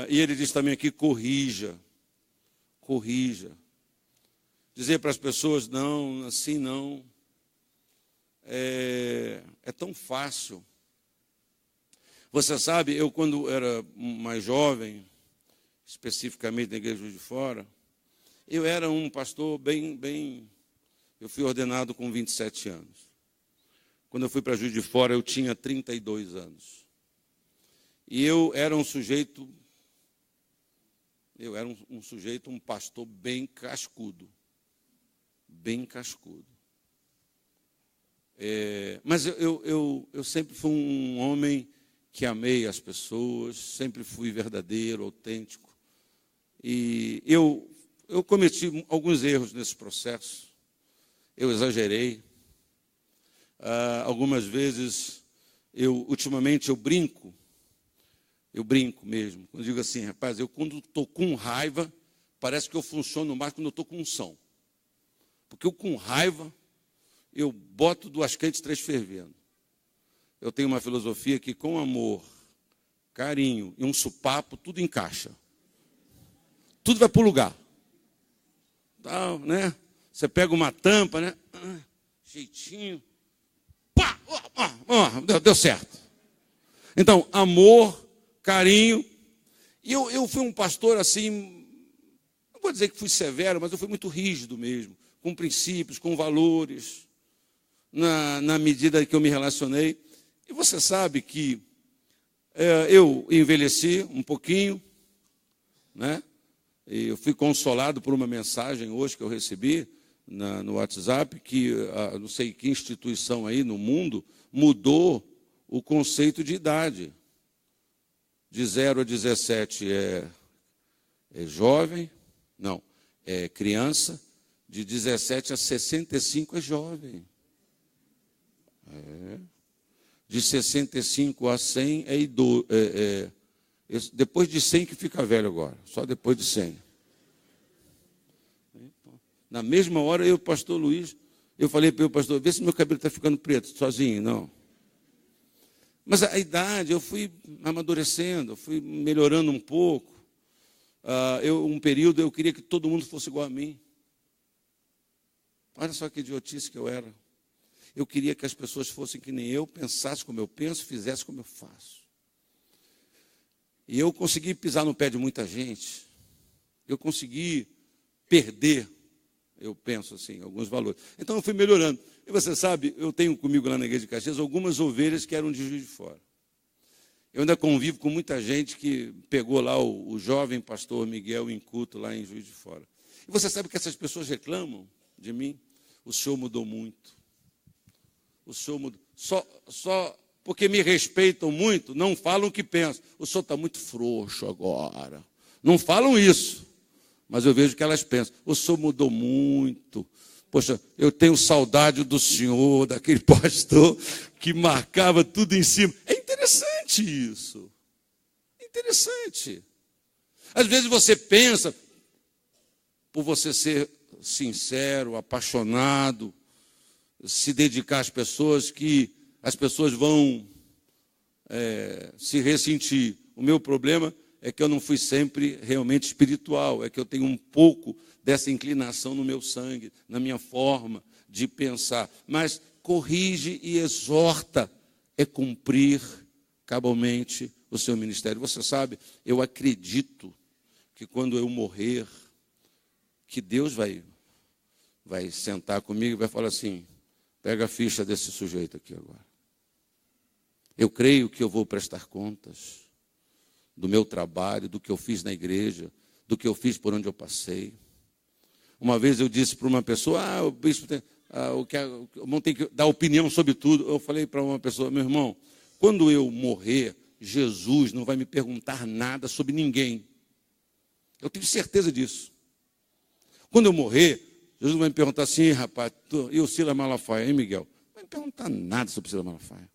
E ele diz também aqui, corrija. Corrija. Dizer para as pessoas, não, assim não. É tão fácil. Você sabe, eu quando era mais jovem, especificamente na igreja de Fora, eu era um pastor eu fui ordenado com 27 anos. Quando eu fui para Juiz de Fora, eu tinha 32 anos. E eu era um sujeito, um pastor bem cascudo. Bem cascudo. Mas eu sempre fui um homem que amei as pessoas, sempre fui verdadeiro, autêntico. E eu cometi alguns erros nesse processo. Eu exagerei. Algumas vezes, ultimamente eu brinco mesmo. Quando eu digo assim, rapaz, quando estou com raiva, parece que eu funciono mais quando eu estou com unção. Porque eu com raiva, eu boto 2 quentes, 3 fervendo. Eu tenho uma filosofia que com amor, carinho e um supapo, tudo encaixa. Tudo vai para o lugar. Tal, né? Você pega uma tampa, né? Jeitinho. Pá! Deu certo. Então, amor, carinho. E eu fui um pastor assim, não vou dizer que fui severo, mas eu fui muito rígido mesmo, com princípios, com valores, na medida que eu me relacionei. E você sabe que eu envelheci um pouquinho, né? E eu fui consolado por uma mensagem hoje que eu recebi no WhatsApp, que não sei que instituição aí no mundo mudou o conceito de idade. De 0 a 17 é jovem, não, é criança, de 17 a 65 é jovem. De 65 a 100 é idoso. Depois de 100 que fica velho agora, só depois de 100. Na mesma hora, eu e o pastor Luiz, eu falei para o pastor, vê se meu cabelo está ficando preto, sozinho, não. Mas a idade, eu fui amadurecendo, eu fui melhorando um pouco. Um período eu queria que todo mundo fosse igual a mim. Olha só que idiotice que eu era. Eu queria que as pessoas fossem que nem eu, pensassem como eu penso, fizessem como eu faço. E eu consegui pisar no pé de muita gente. Eu consegui perder, eu penso assim, alguns valores. Então eu fui melhorando. E você sabe, eu tenho comigo lá na igreja de Caxias algumas ovelhas que eram de Juiz de Fora. Eu ainda convivo com muita gente que pegou lá o jovem pastor Miguel em culto lá em Juiz de Fora. E você sabe que essas pessoas reclamam de mim? O senhor mudou muito. O senhor mudou. Só porque me respeitam muito, não falam o que pensam. O senhor está muito frouxo agora. Não falam isso. Mas eu vejo que elas pensam. O senhor mudou muito. Poxa, eu tenho saudade do senhor, daquele pastor que marcava tudo em cima. É interessante isso. É interessante. Às vezes você pensa, por você ser sincero, apaixonado, se dedicar às pessoas, que as pessoas vão se ressentir. O meu problema é que eu não fui sempre realmente espiritual, é que eu tenho um pouco dessa inclinação no meu sangue, na minha forma de pensar. Mas corrige e exorta é cumprir cabalmente o seu ministério. Você sabe, eu acredito que quando eu morrer, que Deus vai sentar comigo e vai falar assim, pega a ficha desse sujeito aqui agora. Eu creio que eu vou prestar contas do meu trabalho, do que eu fiz na igreja, do que eu fiz por onde eu passei. Uma vez eu disse para uma pessoa, o bispo tem que dar opinião sobre tudo. Eu falei para uma pessoa, meu irmão, quando eu morrer, Jesus não vai me perguntar nada sobre ninguém. Eu tenho certeza disso. Quando eu morrer, Jesus vai me perguntar assim, rapaz, e o Silas Malafaia, hein, Miguel? Não vai me perguntar nada sobre o Silas Malafaia.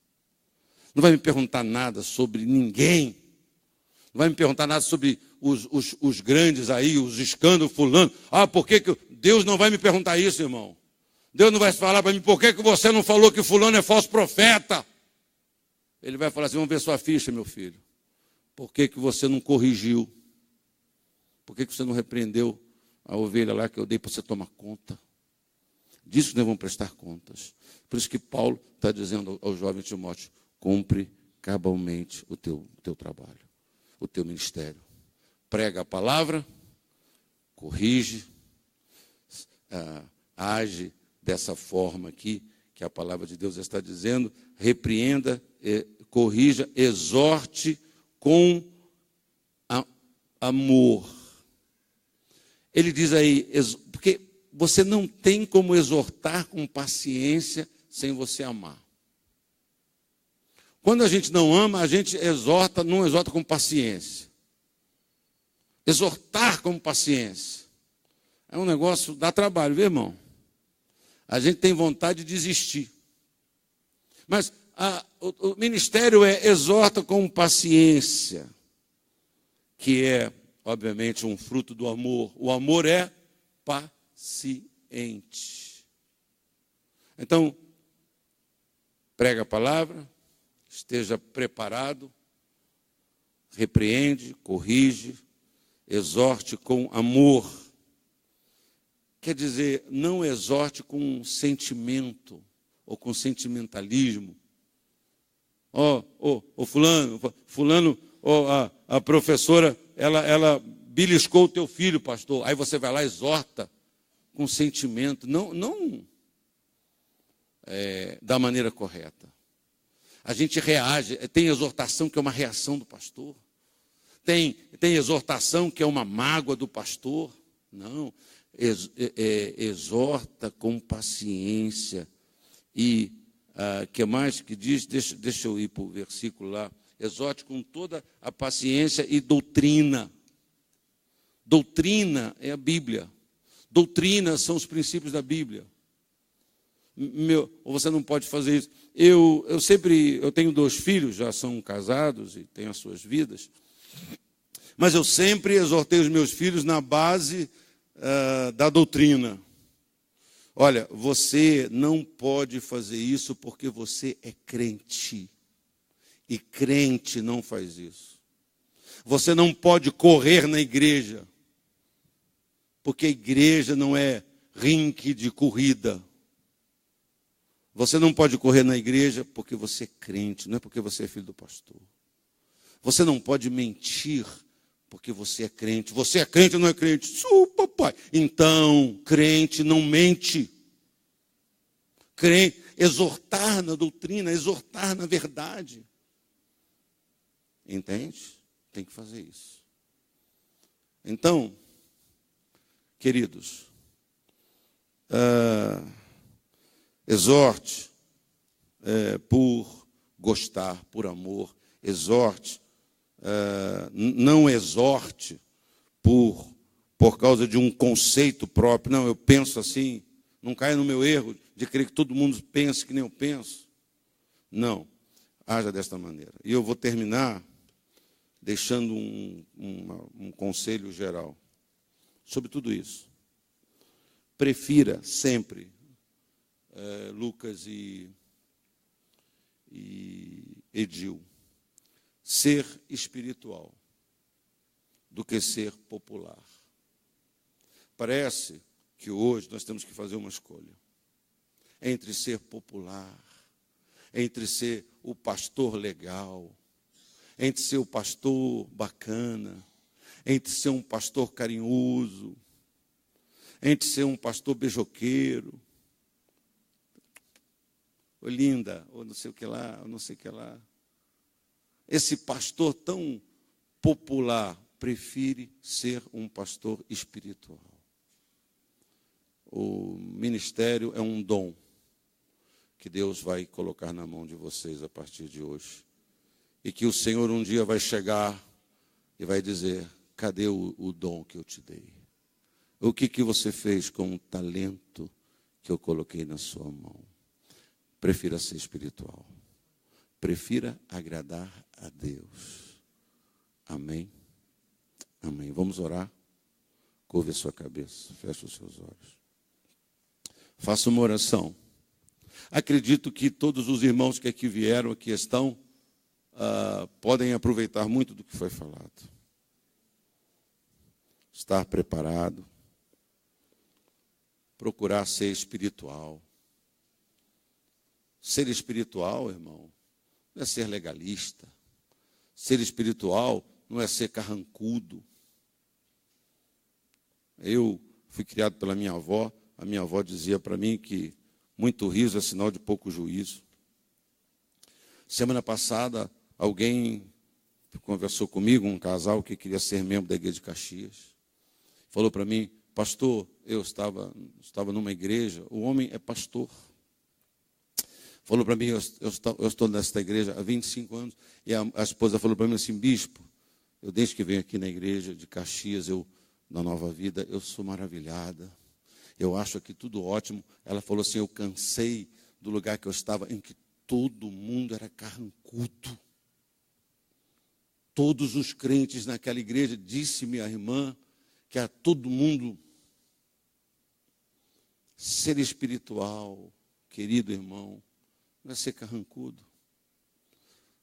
Não vai me perguntar nada sobre ninguém. Não vai me perguntar nada sobre os grandes aí, os escândalos fulano. Por que Deus não vai me perguntar isso, irmão? Deus não vai falar para mim, por que você não falou que fulano é falso profeta? Ele vai falar assim, vamos ver sua ficha, meu filho. Por que você não corrigiu? Por que você não repreendeu a ovelha lá que eu dei para você tomar conta? Disso nós vamos prestar contas. Por isso que Paulo está dizendo ao jovem Timóteo, cumpre cabalmente o teu trabalho, o teu ministério. Prega a palavra, corrige, age dessa forma aqui, que a palavra de Deus está dizendo, repreenda, corrija, exorte com amor. Ele diz aí, porque você não tem como exortar com paciência sem você amar. Quando a gente não ama, a gente exorta, não exorta com paciência. Exortar com paciência é um negócio, dá trabalho, viu, irmão? A gente tem vontade de desistir. Mas o ministério exorta com paciência, que é, obviamente, um fruto do amor. O amor é paciente. Então, prega a palavra, esteja preparado, repreende, corrige, exorte com amor. Quer dizer, não exorte com sentimento ou com sentimentalismo. Fulano, a professora, ela beliscou o teu filho, pastor. Aí você vai lá e exorta com sentimento, não da maneira correta. A gente reage, tem exortação que é uma reação do pastor. Tem exortação que é uma mágoa do pastor. Não, exorta com paciência. E que mais que diz? Deixa eu ir para o versículo lá. Exorte com toda a paciência e doutrina. Doutrina é a Bíblia. Doutrina são os princípios da Bíblia. Você não pode fazer isso. Eu tenho 2 filhos, já são casados e têm as suas vidas. Mas eu sempre exortei os meus filhos na base da doutrina. Olha, você não pode fazer isso porque você é crente. E crente não faz isso. Você não pode correr na igreja, porque a igreja não é rinque de corrida. Você não pode correr na igreja porque você é crente, não é porque você é filho do pastor. Você não pode mentir porque você é crente. Você é crente ou não é crente? Sou, papai. Então, crente não mente. Crente, exortar na doutrina, exortar na verdade. Entende? Tem que fazer isso. Então, queridos, exorte por gostar, por amor. Exorte, não exorte por causa de um conceito próprio. Não, eu penso assim. Não caia no meu erro de crer que todo mundo pense que nem eu penso. Não, haja desta maneira. E eu vou terminar deixando um conselho geral sobre tudo isso. Prefira sempre, Lucas e Edil, ser espiritual do que ser popular. Parece que hoje nós temos que fazer uma escolha entre ser popular, entre ser o pastor legal, entre ser o pastor bacana, entre ser um pastor carinhoso, entre ser um pastor beijoqueiro, ou linda, ou não sei o que lá, ou não sei o que lá. Esse pastor tão popular prefere ser um pastor espiritual. O ministério é um dom que Deus vai colocar na mão de vocês a partir de hoje. E que o Senhor um dia vai chegar e vai dizer: cadê o dom que eu te dei? O que você fez com o talento que eu coloquei na sua mão? Prefira ser espiritual. Prefira agradar a Deus. Amém? Amém. Vamos orar? Curve a sua cabeça, feche os seus olhos. Faça uma oração. Acredito que todos os irmãos que aqui vieram, aqui estão, podem aproveitar muito do que foi falado. Estar preparado. Procurar ser espiritual. Ser espiritual, irmão, não é ser legalista. Ser espiritual não é ser carrancudo. Eu fui criado pela minha avó. A minha avó dizia para mim que muito riso é sinal de pouco juízo. Semana passada, alguém conversou comigo, um casal que queria ser membro da igreja de Caxias. Falou para mim: pastor, eu estava numa igreja, o homem é pastor. Falou para mim: eu estou nesta igreja há 25 anos. E a esposa falou para mim assim: bispo, eu desde que venho aqui na igreja de Caxias, na Nova Vida, eu sou maravilhada. Eu acho aqui tudo ótimo. Ela falou assim: eu cansei do lugar que eu estava, em que todo mundo era carrancudo. Todos os crentes naquela igreja, disse-me a irmã, que a todo mundo. Ser espiritual, querido irmão, não é ser carrancudo.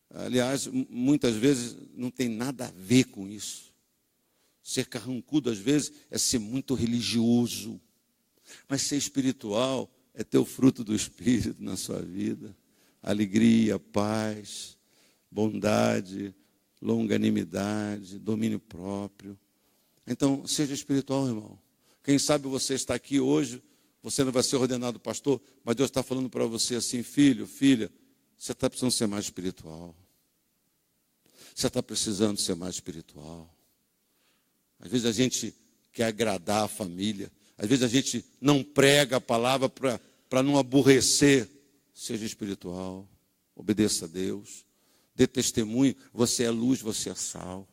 Aliás, muitas vezes não tem nada a ver com isso. Ser carrancudo, às vezes, é ser muito religioso. Mas ser espiritual é ter o fruto do Espírito na sua vida. Alegria, paz, bondade, longanimidade, domínio próprio. Então, seja espiritual, irmão. Quem sabe você está aqui hoje, você não vai ser ordenado pastor, mas Deus está falando para você assim: filho, filha, você está precisando ser mais espiritual. Você está precisando ser mais espiritual. Às vezes a gente quer agradar a família. Às vezes a gente não prega a palavra para não aborrecer. Seja espiritual. Obedeça a Deus. Dê testemunho. Você é luz, você é sal.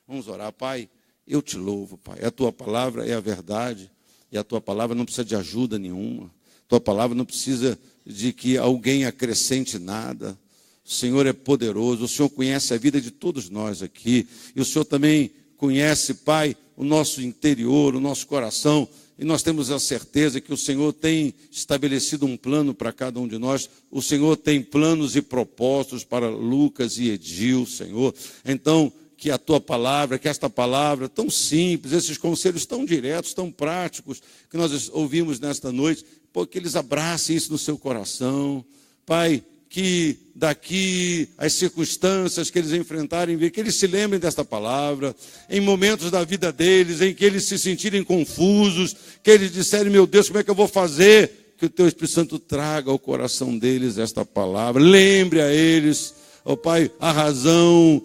Vamos orar. Pai, eu te louvo, Pai. A tua palavra é a verdade. E a tua palavra não precisa de ajuda nenhuma. A tua palavra não precisa de que alguém acrescente nada. O Senhor é poderoso. O Senhor conhece a vida de todos nós aqui. E o Senhor também conhece, Pai, o nosso interior, o nosso coração. E nós temos a certeza que o Senhor tem estabelecido um plano para cada um de nós. O Senhor tem planos e propósitos para Lucas e Edil, Senhor. Então, que a tua palavra, que esta palavra tão simples, esses conselhos tão diretos, tão práticos, que nós ouvimos nesta noite, que eles abracem isso no seu coração. Pai, que daqui as circunstâncias que eles enfrentarem, que eles se lembrem desta palavra, em momentos da vida deles, em que eles se sentirem confusos, que eles disserem, meu Deus, como é que eu vou fazer? Que o teu Espírito Santo traga ao coração deles esta palavra, lembre a eles, ó Pai, a razão,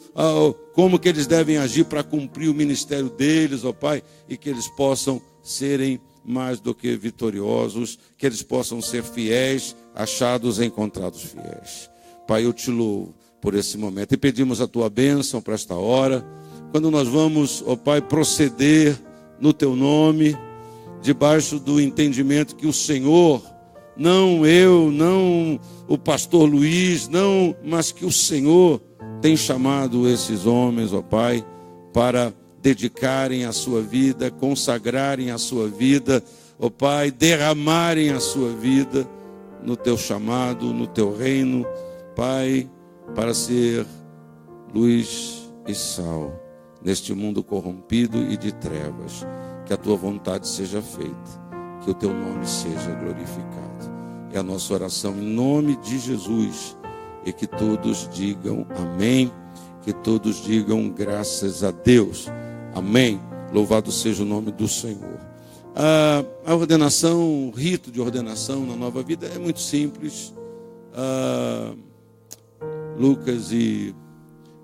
como que eles devem agir para cumprir o ministério deles, ó Pai, e que eles possam serem mais do que vitoriosos, que eles possam ser fiéis, achados e encontrados fiéis. Pai, eu te louvo por esse momento e pedimos a tua bênção para esta hora, quando nós vamos, ó Pai, proceder no teu nome, debaixo do entendimento que o Senhor, não eu, não o pastor Luiz, não, mas que o Senhor tem chamado esses homens, ó Pai, para dedicarem a sua vida, consagrarem a sua vida, ó Pai, derramarem a sua vida no teu chamado, no teu reino, Pai, para ser luz e sal neste mundo corrompido e de trevas. Que a tua vontade seja feita, que o teu nome seja glorificado. É a nossa oração em nome de Jesus, e que todos digam amém, que todos digam graças a Deus, amém. Louvado seja o nome do Senhor. A ordenação, o rito de ordenação na nova vida é muito simples. Lucas e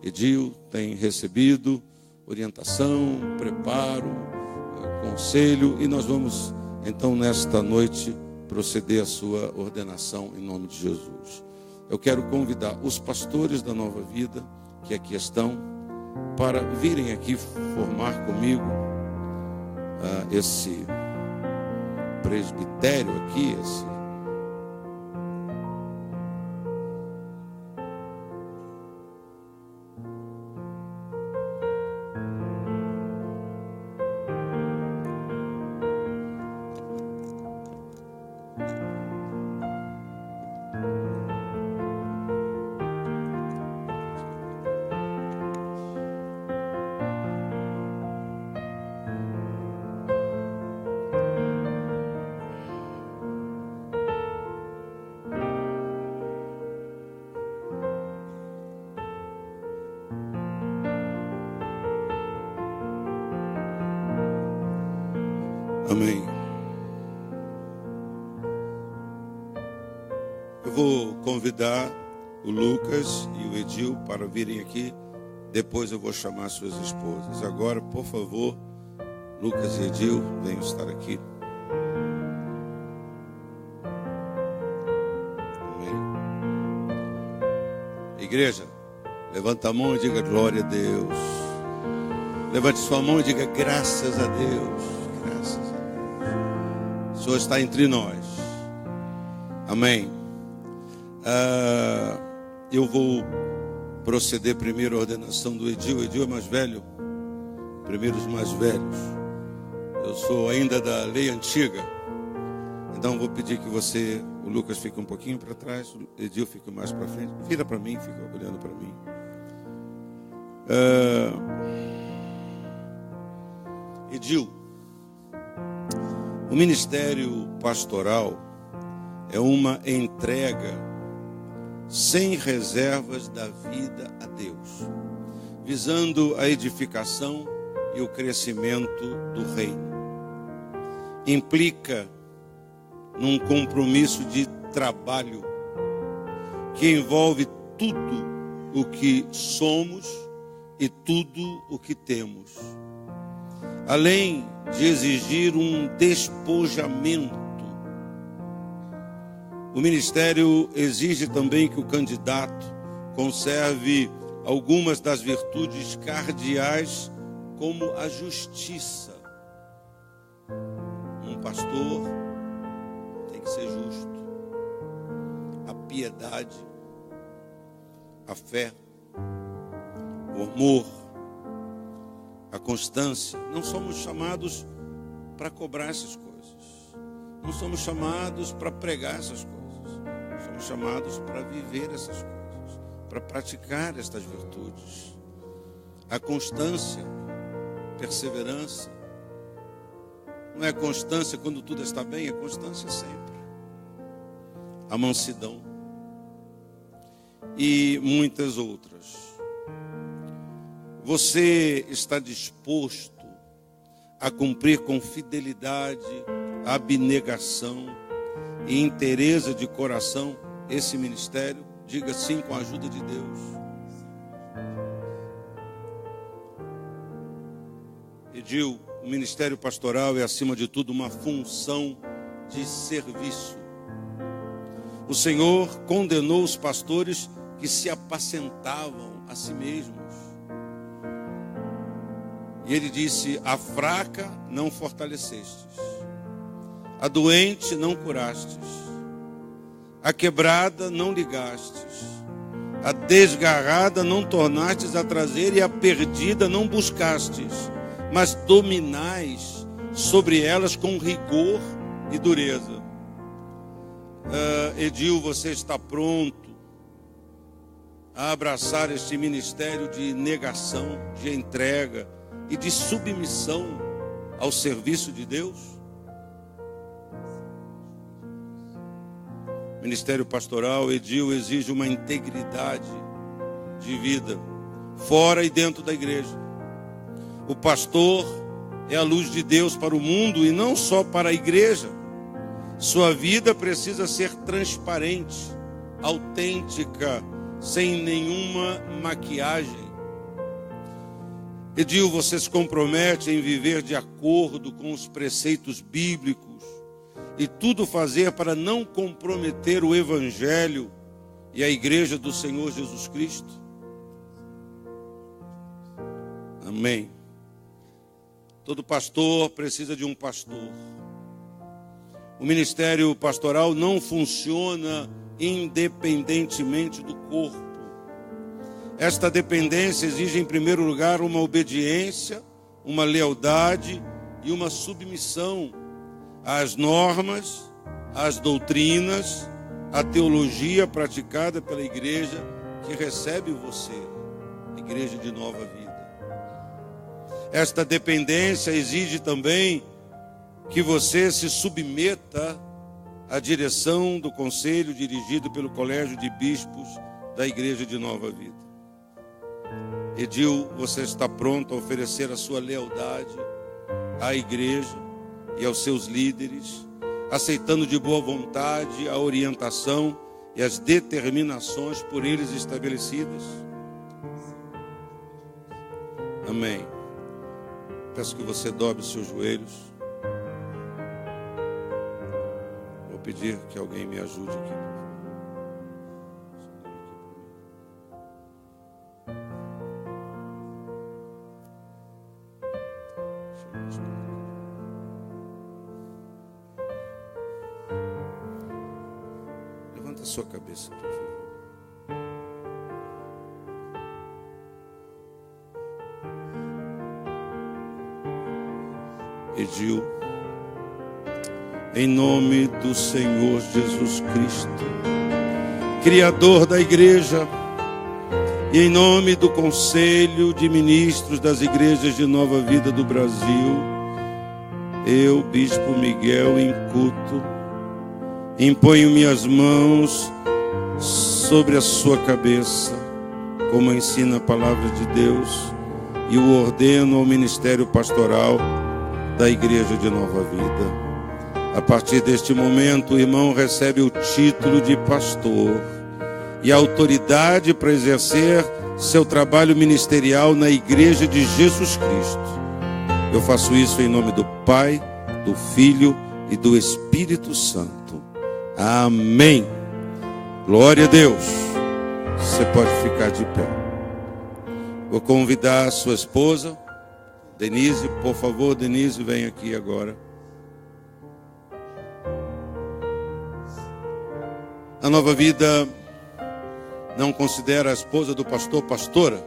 Edil têm recebido orientação, preparo, conselho, e nós vamos então nesta noite proceder à sua ordenação em nome de Jesus. Eu quero convidar os pastores da Nova Vida que aqui estão para virem aqui formar comigo esse presbitério aqui, amém. Eu vou convidar o Lucas e o Edil para virem aqui. Depois eu vou chamar suas esposas. Agora, por favor, Lucas e Edil, venham estar aqui. Amém. Igreja, levanta a mão e diga glória a Deus. Levante sua mão e diga graças a Deus. Graças a Deus. O Senhor está entre nós. Amém. Eu vou proceder primeiro a ordenação do Edil. O Edil é mais velho. Primeiro os mais velhos. Eu sou ainda da lei antiga. Então vou pedir que você, o Lucas, fique um pouquinho para trás, o Edil fique mais para frente. Vira para mim, fica olhando para mim. Edil, o ministério pastoral é uma entrega sem reservas da vida a Deus, visando a edificação e o crescimento do reino. Implica num compromisso de trabalho que envolve tudo o que somos e tudo o que temos. Além de exigir um despojamento, o ministério exige também que o candidato conserve algumas das virtudes cardeais, como a justiça. Um pastor tem que ser justo. A piedade, a fé, o amor, a constância. Não somos chamados para cobrar essas coisas. Não somos chamados para pregar essas coisas. Somos chamados para viver essas coisas, para praticar estas virtudes. A constância, perseverança. Não é constância quando tudo está bem, é constância sempre. A mansidão. E muitas outras. Você está disposto a cumprir com fidelidade, abnegação e inteireza de coração esse ministério? Diga sim, com a ajuda de Deus. Edil, o ministério pastoral é acima de tudo uma função de serviço. O Senhor condenou os pastores que se apacentavam a si mesmos. E ele disse: a fraca não fortalecestes, a doente não curastes, a quebrada não ligastes, a desgarrada não tornastes a trazer, e a perdida não buscastes, mas dominais sobre elas com rigor e dureza. Edil, você está pronto a abraçar este ministério de negação, de entrega e de submissão ao serviço de Deus? O ministério pastoral, Edil, exige uma integridade de vida, fora e dentro da igreja. O pastor é a luz de Deus para o mundo e não só para a igreja. Sua vida precisa ser transparente, autêntica, sem nenhuma maquiagem. Edil, você se compromete em viver de acordo com os preceitos bíblicos e tudo fazer para não comprometer o Evangelho e a igreja do Senhor Jesus Cristo? Amém. Todo pastor precisa de um pastor. O ministério pastoral não funciona independentemente do corpo. Esta dependência exige, em primeiro lugar, uma obediência, uma lealdade e uma submissão às normas, às doutrinas, à teologia praticada pela igreja que recebe você, igreja de nova vida. Esta dependência exige também que você se submeta à direção do conselho dirigido pelo Colégio de Bispos da Igreja de Nova Vida. Edil, você está pronto a oferecer a sua lealdade à igreja e aos seus líderes, aceitando de boa vontade a orientação e as determinações por eles estabelecidas? Amém. Peço que você dobre os seus joelhos. Vou pedir que alguém me ajude aqui. Levanta a sua cabeça, por favor. Edil, em nome do Senhor Jesus Cristo, Criador da igreja, e em nome do Conselho de Ministros das Igrejas de Nova Vida do Brasil, eu, Bispo Miguel Incuto, imponho minhas mãos sobre a sua cabeça, como ensina a palavra de Deus, e o ordeno ao ministério pastoral da Igreja de Nova Vida. A partir deste momento, o irmão recebe o título de pastor e a autoridade para exercer seu trabalho ministerial na Igreja de Jesus Cristo. Eu faço isso em nome do Pai, do Filho e do Espírito Santo. Amém. Glória a Deus. Você pode ficar de pé. Vou convidar a sua esposa, Denise. Por favor, Denise, vem aqui agora. A Nova Vida não considera a esposa do pastor pastora.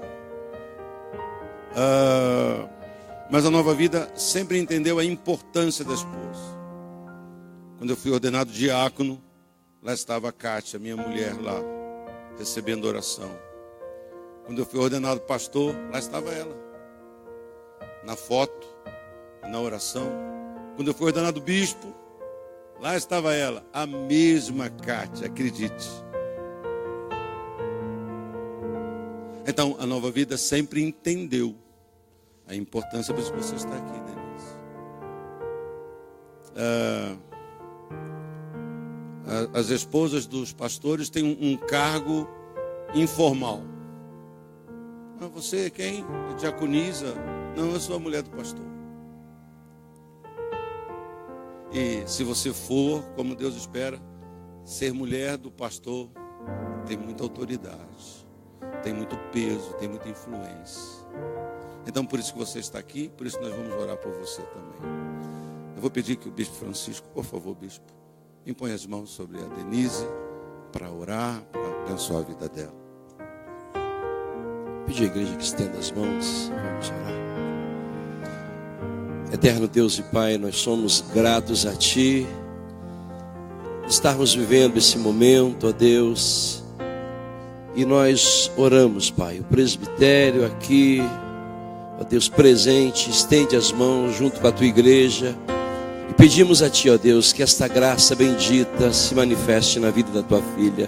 Mas a Nova Vida sempre entendeu a importância da esposa. Quando eu fui ordenado diácono, lá estava a Kátia, minha mulher lá, recebendo oração. Quando eu fui ordenado pastor, lá estava ela, na foto, na oração. Quando eu fui ordenado bispo, lá estava ela, a mesma Kátia, acredite. Então, a Nova Vida sempre entendeu a importância, por isso que você está aqui, Denise. As esposas dos pastores têm um cargo informal. Você é quem? É diaconisa? Não, eu sou a mulher do pastor. E se você for, como Deus espera, ser mulher do pastor tem muita autoridade, tem muito peso, tem muita influência. Então, por isso que você está aqui, por isso nós vamos orar por você também. Eu vou pedir que o Bispo Francisco, por favor, Bispo, impõe as mãos sobre a Denise para orar, para abençoar a vida dela. Pedir à igreja que estenda as mãos, vamos orar. Eterno Deus e Pai, nós somos gratos a Ti, estarmos vivendo esse momento, ó Deus, e nós oramos, Pai, o presbitério aqui, ó Deus, presente, estende as mãos junto com a Tua igreja e pedimos a Ti, ó Deus, que esta graça bendita se manifeste na vida da Tua filha.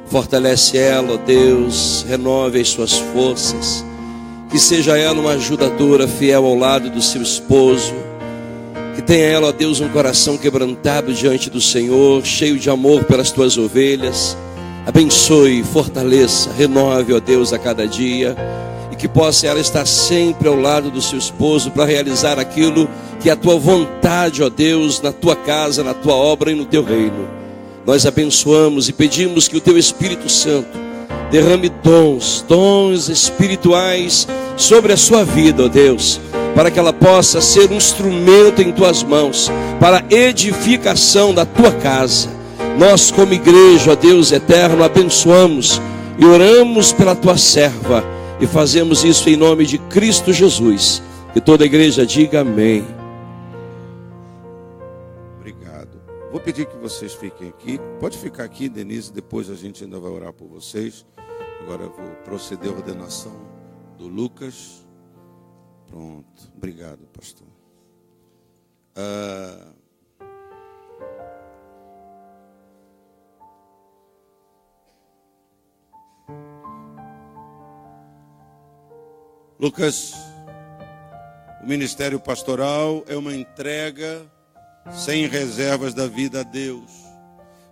Fortalece ela, ó Deus, renove as suas forças, que seja ela uma ajudadora fiel ao lado do seu esposo, que tenha ela, ó Deus, um coração quebrantado diante do Senhor, cheio de amor pelas Tuas ovelhas. Abençoe, fortaleça, renove, ó Deus, a cada dia, e que possa ela estar sempre ao lado do seu esposo para realizar aquilo que é a Tua vontade, ó Deus, na Tua casa, na Tua obra e no Teu reino. Nós abençoamos e pedimos que o Teu Espírito Santo derrame dons espirituais sobre a sua vida, ó Deus, para que ela possa ser um instrumento em Tuas mãos, para a edificação da Tua casa. Nós, como igreja, ó Deus eterno, abençoamos e oramos pela Tua serva, e fazemos isso em nome de Cristo Jesus. Que toda a igreja diga amém. Obrigado. Vou pedir que vocês fiquem aqui. Pode ficar aqui, Denise, depois a gente ainda vai orar por vocês. Agora eu vou proceder à ordenação do Lucas. Pronto. Obrigado, pastor. Lucas, o ministério pastoral é uma entrega sem reservas da vida a Deus,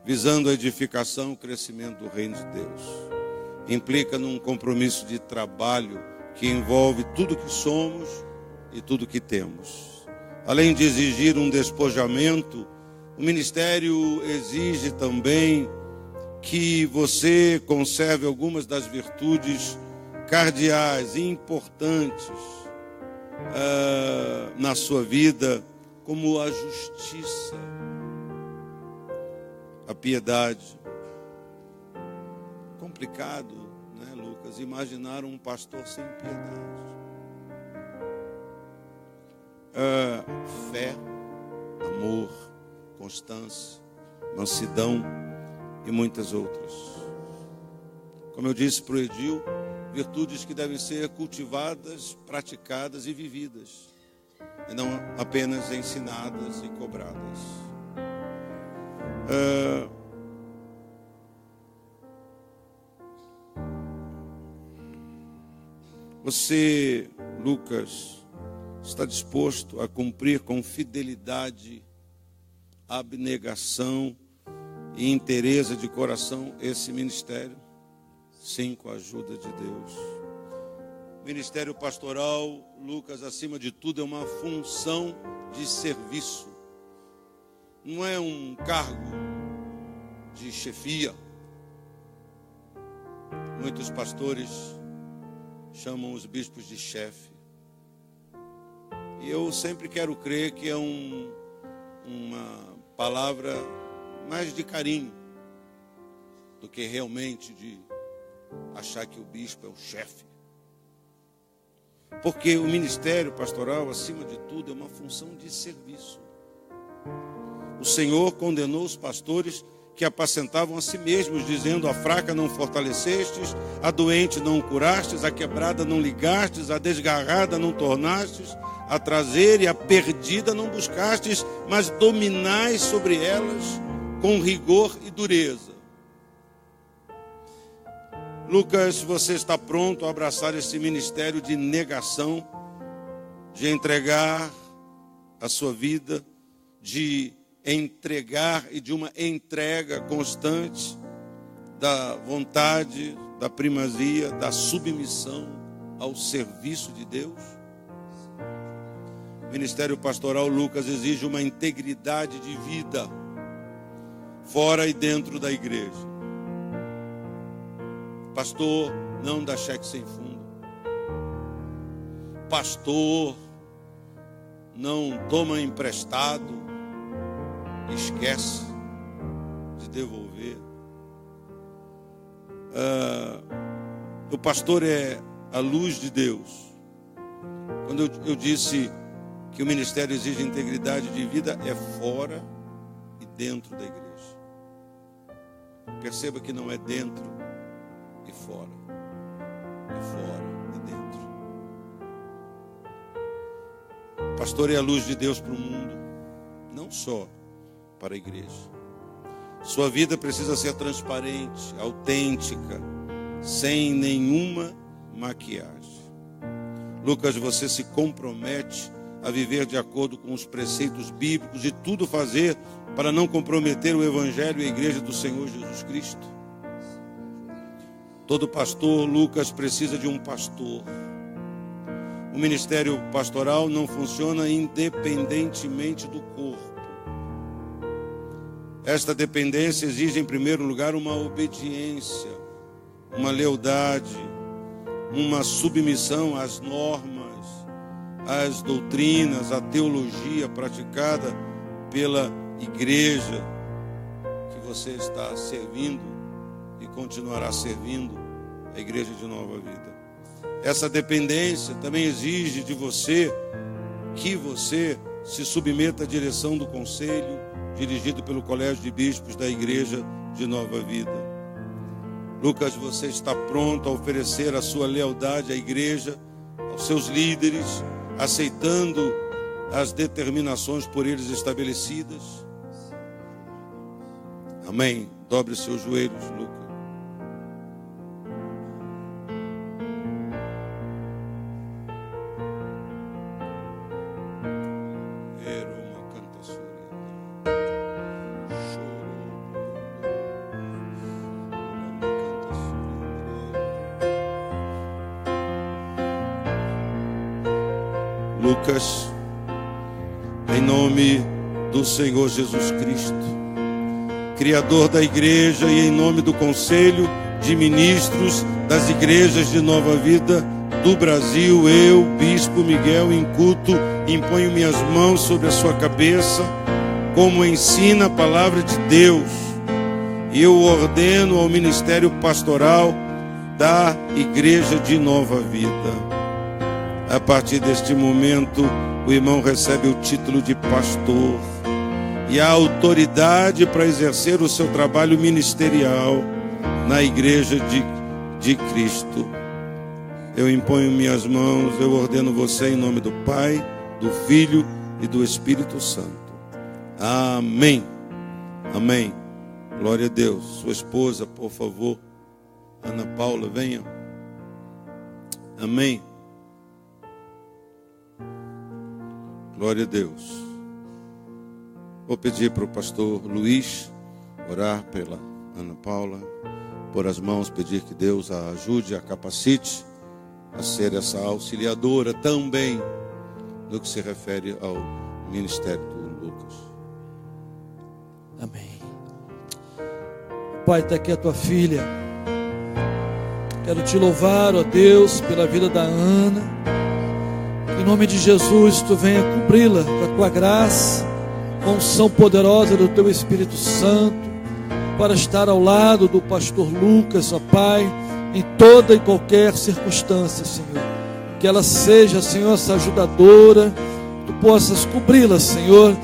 visando a edificação e o crescimento do reino de Deus. Implica num compromisso de trabalho que envolve tudo que somos e tudo que temos. Além de exigir um despojamento, o ministério exige também que você conserve algumas das virtudes cardeais e importantes na sua vida, como a justiça, a piedade. Complicado, né, Lucas, imaginar um pastor sem piedade. Fé, amor, constância, mansidão e muitas outras. Como eu disse para o Edil, virtudes que devem ser cultivadas, praticadas e vividas, e não apenas ensinadas e cobradas. Você, Lucas, está disposto a cumprir com fidelidade, abnegação e inteireza de coração esse ministério? Sim, com a ajuda de Deus. Ministério pastoral, Lucas, acima de tudo, é uma função de serviço. Não é um cargo de chefia. Muitos pastores chamam os bispos de chefe. E eu sempre quero crer que é uma palavra mais de carinho do que realmente de achar que o bispo é o chefe. Porque o ministério pastoral, acima de tudo, é uma função de serviço. O Senhor condenou os pastores que apacentavam a si mesmos, dizendo: a fraca não fortalecestes, a doente não curastes, a quebrada não ligastes, a desgarrada não tornastes, a traseira e a perdida não buscastes, mas dominais sobre elas com rigor e dureza. Lucas, você está pronto a abraçar esse ministério de negação, de entregar a sua vida, de entregar e de uma entrega constante da vontade, da primazia, da submissão ao serviço de Deus? O ministério pastoral, Lucas, exige uma integridade de vida, fora e dentro da igreja. Pastor não dá cheque sem fundo. Pastor não toma emprestado, esquece de devolver. O pastor é a luz de Deus. Quando eu disse que o ministério exige integridade de vida, é fora e dentro da igreja. Perceba que não é dentro e fora, é fora e dentro. O pastor é a luz de Deus para o mundo, não só para a igreja. Sua vida precisa ser transparente, autêntica, sem nenhuma maquiagem. Lucas, você se compromete a viver de acordo com os preceitos bíblicos e tudo fazer para não comprometer o evangelho e a igreja do Senhor Jesus Cristo? Todo pastor, Lucas, precisa de um pastor. O ministério pastoral não funciona independentemente do corpo. Esta dependência exige, em primeiro lugar, uma obediência, uma lealdade, uma submissão às normas, às doutrinas, à teologia praticada pela igreja que você está servindo e continuará servindo, a igreja de Nova Vida. Essa dependência também exige de você que você se submeta à direção do conselho dirigido pelo Colégio de Bispos da Igreja de Nova Vida. Lucas, você está pronto a oferecer a sua lealdade à igreja, aos seus líderes, aceitando as determinações por eles estabelecidas? Amém. Dobre seus joelhos, Lucas. Lucas, em nome do Senhor Jesus Cristo, Criador da igreja, e em nome do Conselho de Ministros das Igrejas de Nova Vida do Brasil, eu, Bispo Miguel, em culto, imponho minhas mãos sobre a sua cabeça, como ensina a palavra de Deus, e eu ordeno ao ministério pastoral da Igreja de Nova Vida. A partir deste momento, o irmão recebe o título de pastor e a autoridade para exercer o seu trabalho ministerial na igreja de Cristo. Eu imponho minhas mãos, eu ordeno você em nome do Pai, do Filho e do Espírito Santo. Amém. Amém. Glória a Deus. Sua esposa, por favor, Ana Paula, venha. Amém. Glória a Deus. Vou pedir para o pastor Luiz orar pela Ana Paula, pôr as mãos, pedir que Deus a ajude, a capacite a ser essa auxiliadora também no que se refere ao ministério do Lucas. Amém. Pai, está aqui a tua filha. Quero te louvar, ó Deus, pela vida da Ana. Em nome de Jesus, tu venha cobri-la com a tua graça, com a unção poderosa do teu Espírito Santo, para estar ao lado do pastor Lucas, ó Pai, em toda e qualquer circunstância, Senhor. Que ela seja, Senhor, essa ajudadora, tu possas cobri-la, Senhor,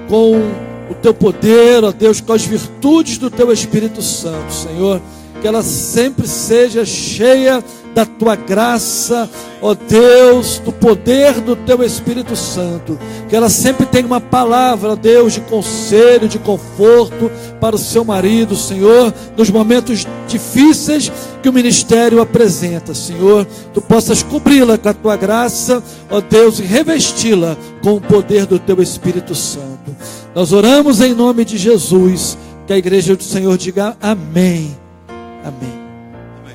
com o teu poder, ó Deus, com as virtudes do teu Espírito Santo, Senhor. Que ela sempre seja cheia da tua graça, ó Deus, do poder do teu Espírito Santo. Que ela sempre tenha uma palavra, ó Deus, de conselho, de conforto para o seu marido, Senhor, nos momentos difíceis que o ministério apresenta, Senhor. Tu possas cobri-la com a tua graça, ó Deus, e revesti-la com o poder do teu Espírito Santo. Nós oramos em nome de Jesus. Que a igreja do Senhor diga amém. Amém. Amém.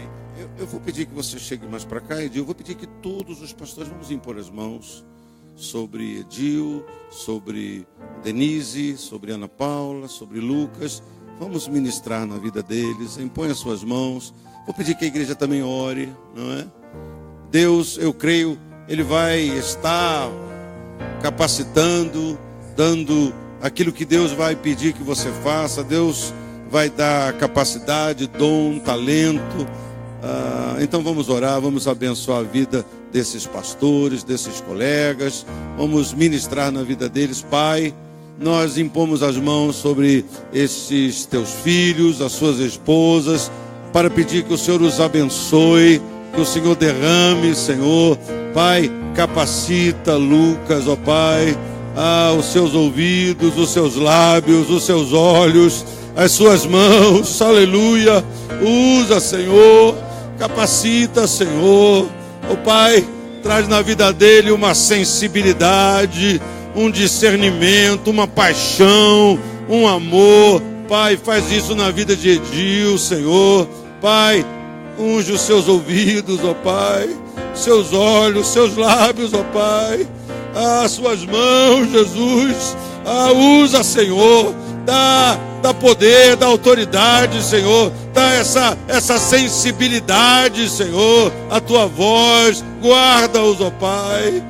Eu vou pedir que você chegue mais para cá, Edil. Eu vou pedir que todos os pastores vamos impor as mãos sobre Edil, sobre Denise, sobre Ana Paula, sobre Lucas. Vamos ministrar na vida deles. Impõe as suas mãos. Vou pedir que a igreja também ore, não é? Deus, eu creio, Ele vai estar capacitando, dando aquilo que Deus vai pedir que você faça. Deus vai dar capacidade, dom, talento. Então vamos orar, vamos abençoar a vida desses pastores, desses colegas. Vamos ministrar na vida deles. Pai, nós impomos as mãos sobre esses teus filhos, as suas esposas, para pedir que o Senhor os abençoe, que o Senhor derrame, Senhor. Pai, capacita Lucas, ó Pai, os seus ouvidos, os seus lábios, os seus olhos, as suas mãos, aleluia. Usa, Senhor, capacita, Senhor. Ó Pai, traz na vida dele uma sensibilidade, um discernimento, uma paixão, um amor. Pai, faz isso na vida de Edil, Senhor. Pai, unge os seus ouvidos, ó Pai, seus olhos, seus lábios, ó Pai, as suas mãos, Jesus. Usa, Senhor, dá poder, dá autoridade, Senhor, dá essa sensibilidade, Senhor, a tua voz. Guarda-os, ó Pai,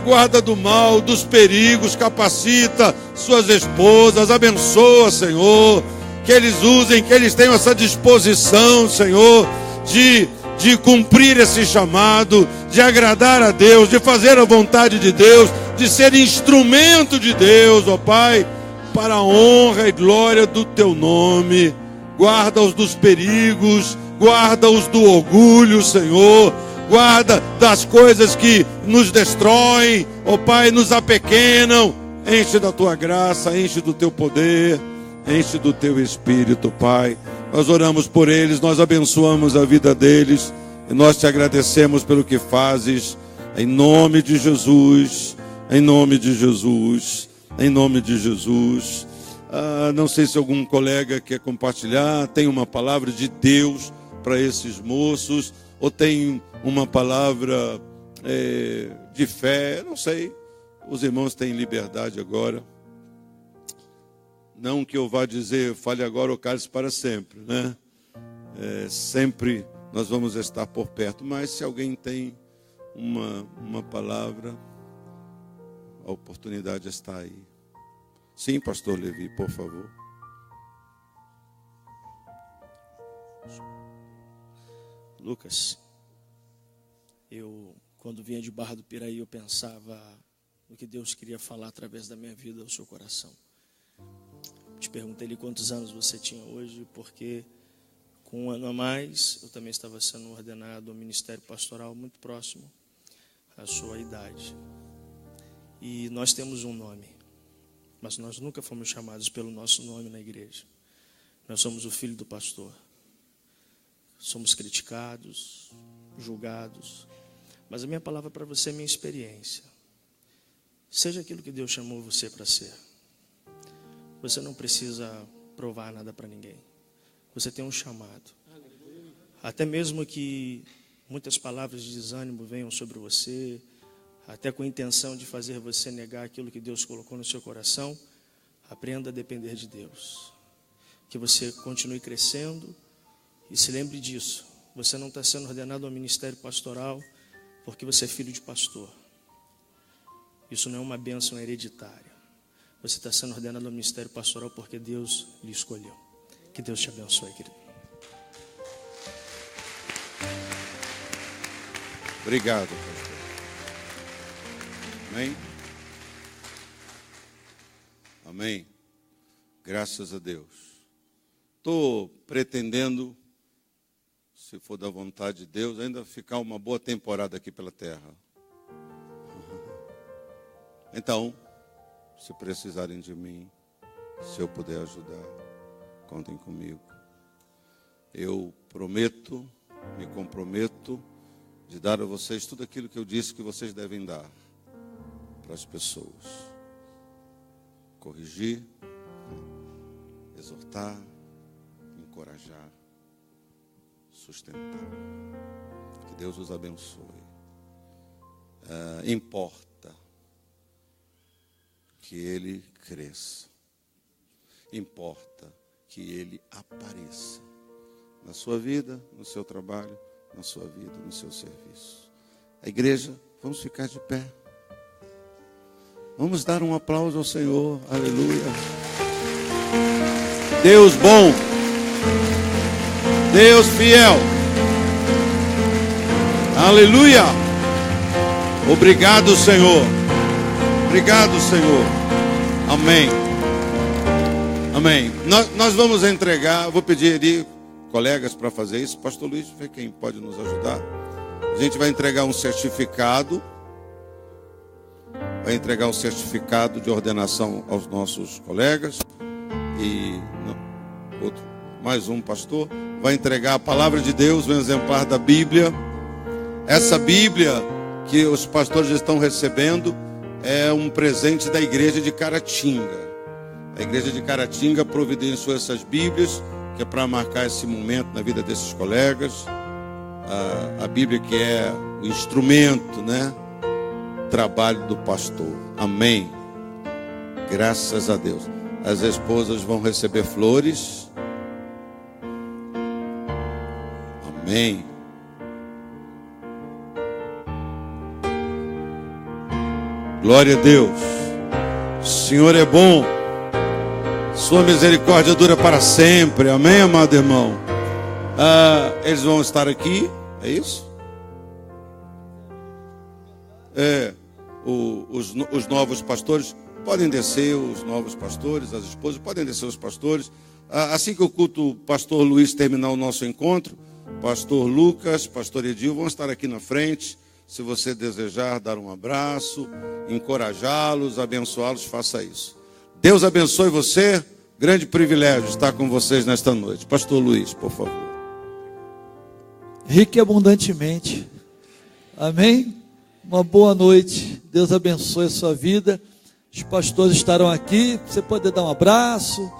guarda do mal, dos perigos, capacita suas esposas, abençoa, Senhor, que eles usem, que eles tenham essa disposição, Senhor, de cumprir esse chamado, de agradar a Deus, de fazer a vontade de Deus, de ser instrumento de Deus, ó Pai, para a honra e glória do teu nome. Guarda-os dos perigos, guarda-os do orgulho, Senhor, guarda das coisas que nos destroem, ó Pai, nos apequenam. Enche da tua graça, enche do teu poder, enche do teu Espírito, Pai. Nós oramos por eles, nós abençoamos a vida deles e nós te agradecemos pelo que fazes, em nome de Jesus, em nome de Jesus, em nome de Jesus. Não sei se algum colega quer compartilhar, tem uma palavra de Deus para esses moços, ou tem uma palavra de fé, não sei. Os irmãos têm liberdade agora. Não que eu vá dizer, fale agora ou cale-se para sempre, né? Sempre nós vamos estar por perto, mas se alguém tem uma palavra, a oportunidade está aí. Sim, pastor Levi, por favor. Lucas, quando vinha de Barra do Piraí, eu pensava no que Deus queria falar através da minha vida ao seu coração. Te perguntei-lhe quantos anos você tinha hoje, porque com um ano a mais, eu também estava sendo ordenado ao ministério pastoral muito próximo à sua idade. E nós temos um nome, mas nós nunca fomos chamados pelo nosso nome na igreja. Nós somos o filho do pastor. Somos criticados, julgados, mas a minha palavra para você é minha experiência. Seja aquilo que Deus chamou você para ser. Você não precisa provar nada para ninguém. Você tem um chamado. Até mesmo que muitas palavras de desânimo venham sobre você, até com a intenção de fazer você negar aquilo que Deus colocou no seu coração, aprenda a depender de Deus. Que você continue crescendo e se lembre disso. Você não está sendo ordenado ao ministério pastoral porque você é filho de pastor. Isso não é uma bênção hereditária. Você está sendo ordenado ao ministério pastoral porque Deus lhe escolheu. Que Deus te abençoe, querido. Obrigado, pastor. Amém? Amém. Graças a Deus. Estou pretendendo, se for da vontade de Deus, ainda ficar uma boa temporada aqui pela terra. Então, se precisarem de mim, se eu puder ajudar, contem comigo. Eu prometo, me comprometo de dar a vocês tudo aquilo que eu disse que vocês devem dar para as pessoas. Corrigir, exortar, encorajar, sustentar. Que Deus os abençoe. Importa que ele cresça. Importa que ele apareça na sua vida, no seu trabalho, na sua vida, no seu serviço. A igreja, vamos ficar de pé. Vamos dar um aplauso ao Senhor. Aleluia. Deus bom. Deus fiel. Aleluia. Obrigado, Senhor. Obrigado, Senhor. Amém. Amém. Nós vamos entregar, vou pedir ali colegas para fazer isso. Pastor Luiz, vê quem pode nos ajudar. A gente vai entregar um certificado. Vai entregar um certificado de ordenação aos nossos colegas. E mais um pastor vai entregar a palavra de Deus, um exemplar da Bíblia. Essa Bíblia que os pastores estão recebendo é um presente da igreja de Caratinga. A igreja de Caratinga providenciou essas Bíblias, que é para marcar esse momento na vida desses colegas. A Bíblia que é o instrumento, né? Trabalho do pastor. Amém. Graças a Deus. As esposas vão receber flores. Amém. Glória a Deus. O Senhor é bom. Sua misericórdia dura para sempre. Amém, amado irmão? Eles vão estar aqui. É isso? Os novos pastores podem descer, os novos pastores, as esposas podem descer, os pastores. Assim que o culto pastor Luiz terminar o nosso encontro, pastor Lucas, pastor Edil vão estar aqui na frente. Se você desejar dar um abraço, encorajá-los, abençoá-los, faça isso. Deus abençoe você. Grande privilégio estar com vocês nesta noite. Pastor Luiz, por favor. Rique e abundantemente. Amém? Uma boa noite. Deus abençoe a sua vida. Os pastores estarão aqui. Você pode dar um abraço.